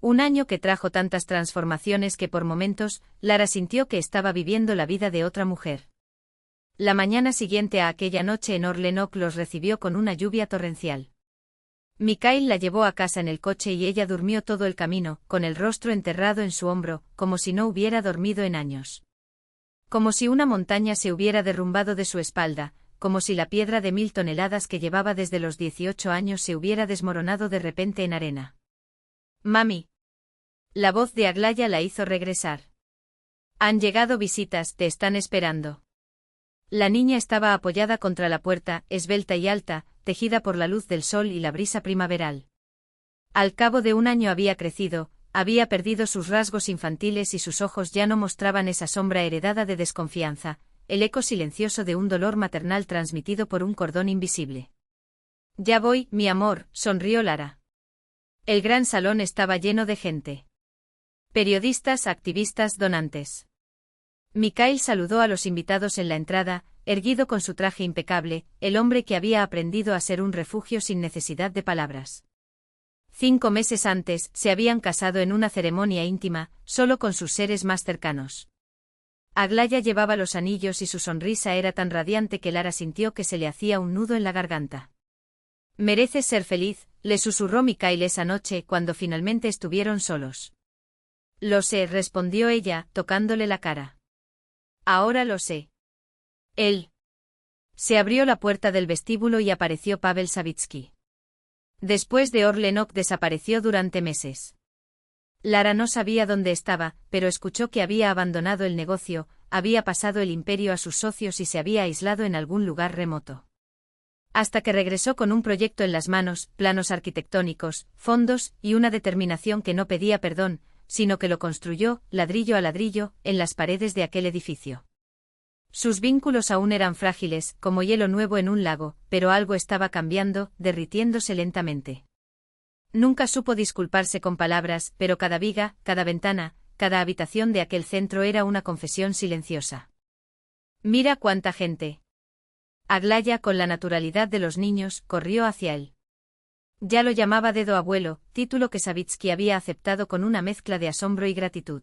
Un año que trajo tantas transformaciones que por momentos, Lara sintió que estaba viviendo la vida de otra mujer. La mañana siguiente a aquella noche en Orlenok los recibió con una lluvia torrencial. Mikhail la llevó a casa en el coche y ella durmió todo el camino, con el rostro enterrado en su hombro, como si no hubiera dormido en años. Como si una montaña se hubiera derrumbado de su espalda, como si la piedra de 1000 toneladas que llevaba desde los 18 años se hubiera desmoronado de repente en arena. Mami. La voz de Aglaya la hizo regresar. Han llegado visitas, te están esperando. La niña estaba apoyada contra la puerta, esbelta y alta, tejida por la luz del sol y la brisa primaveral. Al cabo de un año había crecido, había perdido sus rasgos infantiles y sus ojos ya no mostraban esa sombra heredada de desconfianza, el eco silencioso de un dolor maternal transmitido por un cordón invisible. Ya voy, mi amor, sonrió Lara. El gran salón estaba lleno de gente. Periodistas, activistas, donantes. Mikhail saludó a los invitados en la entrada, erguido con su traje impecable, el hombre que había aprendido a ser un refugio sin necesidad de palabras. 5 meses antes, se habían casado en una ceremonia íntima, solo con sus seres más cercanos. Aglaya llevaba los anillos y su sonrisa era tan radiante que Lara sintió que se le hacía un nudo en la garganta. «Mereces ser feliz», le susurró Mikhail esa noche cuando finalmente estuvieron solos. «Lo sé», respondió ella, tocándole la cara. «Ahora lo sé». Él. Se abrió la puerta del vestíbulo y apareció Pavel Savitsky. Después de Orlenok desapareció durante meses. Lara no sabía dónde estaba, pero escuchó que había abandonado el negocio, había pasado el imperio a sus socios y se había aislado en algún lugar remoto. Hasta que regresó con un proyecto en las manos, planos arquitectónicos, fondos y una determinación que no pedía perdón, sino que lo construyó, ladrillo a ladrillo, en las paredes de aquel edificio. Sus vínculos aún eran frágiles, como hielo nuevo en un lago, pero algo estaba cambiando, derritiéndose lentamente. Nunca supo disculparse con palabras, pero cada viga, cada ventana, cada habitación de aquel centro era una confesión silenciosa. «Mira cuánta gente». Aglaya, con la naturalidad de los niños, corrió hacia él. Ya lo llamaba dedo abuelo, título que Savitsky había aceptado con una mezcla de asombro y gratitud.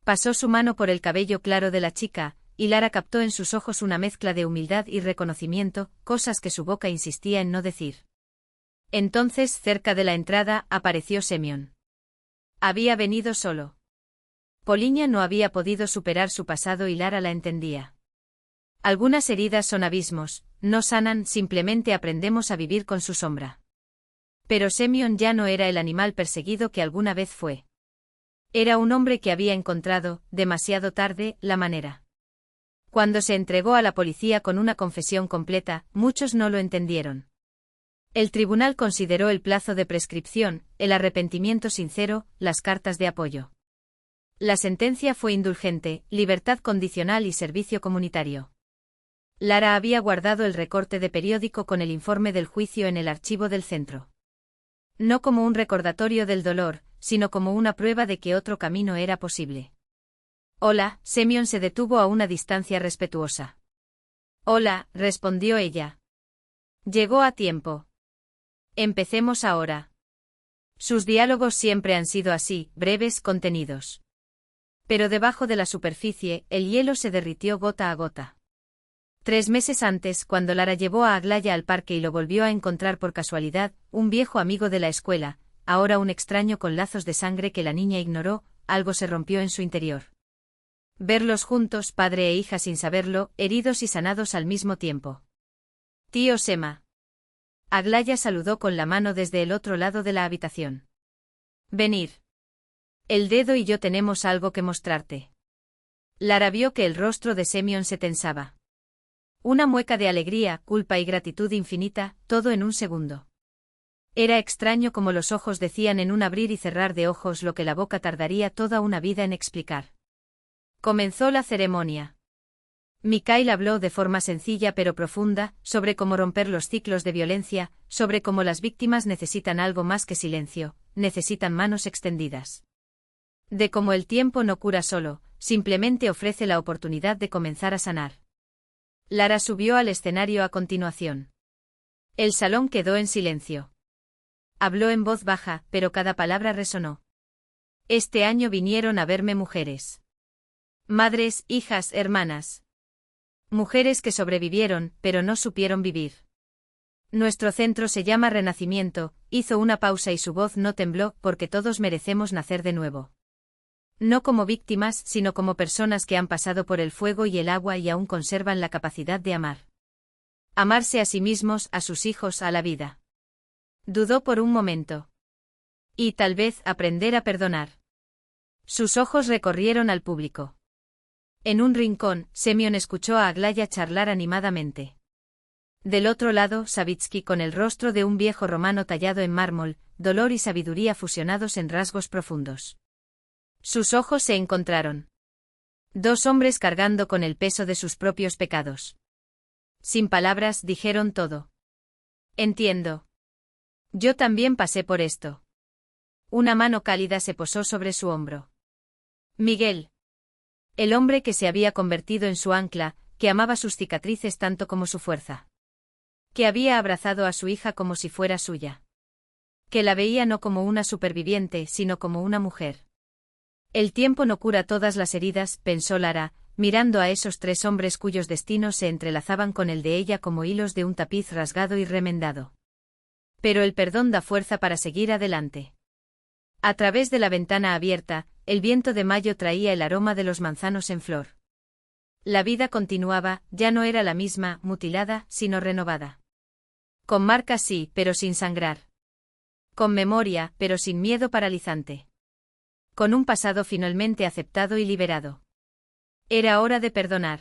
Pasó su mano por el cabello claro de la chica, y Lara captó en sus ojos una mezcla de humildad y reconocimiento, cosas que su boca insistía en no decir. Entonces, cerca de la entrada, apareció Semyon. Había venido solo. Poliña no había podido superar su pasado y Lara la entendía. Algunas heridas son abismos, no sanan, simplemente aprendemos a vivir con su sombra. Pero Semyon ya no era el animal perseguido que alguna vez fue. Era un hombre que había encontrado, demasiado tarde, la manera. Cuando se entregó a la policía con una confesión completa, muchos no lo entendieron. El tribunal consideró el plazo de prescripción, el arrepentimiento sincero, las cartas de apoyo. La sentencia fue indulgente, libertad condicional y servicio comunitario. Lara había guardado el recorte de periódico con el informe del juicio en el archivo del centro. No como un recordatorio del dolor, sino como una prueba de que otro camino era posible. «Hola», Semyon se detuvo a una distancia respetuosa. «Hola», respondió ella. Llegó a tiempo. Empecemos ahora. Sus diálogos siempre han sido así, breves, contenidos. Pero debajo de la superficie, el hielo se derritió gota a gota. 3 meses antes, cuando Lara llevó a Aglaya al parque y lo volvió a encontrar por casualidad, un viejo amigo de la escuela, ahora un extraño con lazos de sangre que la niña ignoró, algo se rompió en su interior. Verlos juntos, padre e hija sin saberlo, heridos y sanados al mismo tiempo. «Tío Sema». Aglaya saludó con la mano desde el otro lado de la habitación. «Venir. El dedo y yo tenemos algo que mostrarte». Lara vio que el rostro de Semyon se tensaba. Una mueca de alegría, culpa y gratitud infinita, todo en un segundo. Era extraño como los ojos decían en un abrir y cerrar de ojos lo que la boca tardaría toda una vida en explicar. Comenzó la ceremonia. Mikhail habló de forma sencilla pero profunda, sobre cómo romper los ciclos de violencia, sobre cómo las víctimas necesitan algo más que silencio, necesitan manos extendidas. De cómo el tiempo no cura solo, simplemente ofrece la oportunidad de comenzar a sanar. Lara subió al escenario a continuación. El salón quedó en silencio. Habló en voz baja, pero cada palabra resonó. «Este año vinieron a verme mujeres. Madres, hijas, hermanas. Mujeres que sobrevivieron, pero no supieron vivir. Nuestro centro se llama Renacimiento», hizo una pausa y su voz no tembló, «porque todos merecemos nacer de nuevo. No como víctimas, sino como personas que han pasado por el fuego y el agua y aún conservan la capacidad de amar. Amarse a sí mismos, a sus hijos, a la vida». Dudó por un momento. «Y tal vez aprender a perdonar». Sus ojos recorrieron al público. En un rincón, Semyon escuchó a Aglaya charlar animadamente. Del otro lado, Savitsky con el rostro de un viejo romano tallado en mármol, dolor y sabiduría fusionados en rasgos profundos. Sus ojos se encontraron. 2 hombres cargando con el peso de sus propios pecados. Sin palabras, dijeron todo. «Entiendo. Yo también pasé por esto». Una mano cálida se posó sobre su hombro. «Miguel». El hombre que se había convertido en su ancla, que amaba sus cicatrices tanto como su fuerza. Que había abrazado a su hija como si fuera suya. Que la veía no como una superviviente, sino como una mujer. El tiempo no cura todas las heridas, pensó Lara, mirando a esos tres hombres cuyos destinos se entrelazaban con el de ella como hilos de un tapiz rasgado y remendado. Pero el perdón da fuerza para seguir adelante. A través de la ventana abierta, el viento de mayo traía el aroma de los manzanos en flor. La vida continuaba, ya no era la misma, mutilada, sino renovada. Con marcas sí, pero sin sangrar. Con memoria, pero sin miedo paralizante. Con un pasado finalmente aceptado y liberado. Era hora de perdonar.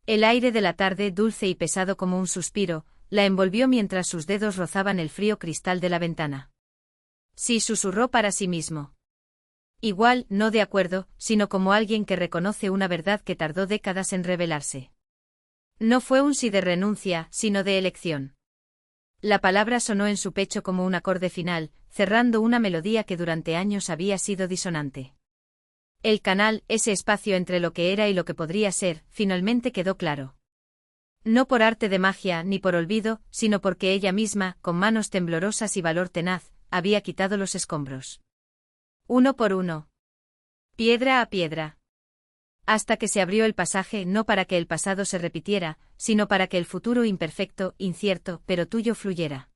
El aire de la tarde, dulce y pesado como un suspiro, la envolvió mientras sus dedos rozaban el frío cristal de la ventana. Sí, susurró para sí mismo. Igual, no de acuerdo, sino como alguien que reconoce una verdad que tardó décadas en revelarse. No fue un sí de renuncia, sino de elección. La palabra sonó en su pecho como un acorde final, cerrando una melodía que durante años había sido disonante. El canal, ese espacio entre lo que era y lo que podría ser, finalmente quedó claro. No por arte de magia ni por olvido, sino porque ella misma, con manos temblorosas y valor tenaz, había quitado los escombros. Uno por uno. Piedra a piedra. Hasta que se abrió el pasaje no para que el pasado se repitiera, sino para que el futuro imperfecto, incierto, pero tuyo fluyera.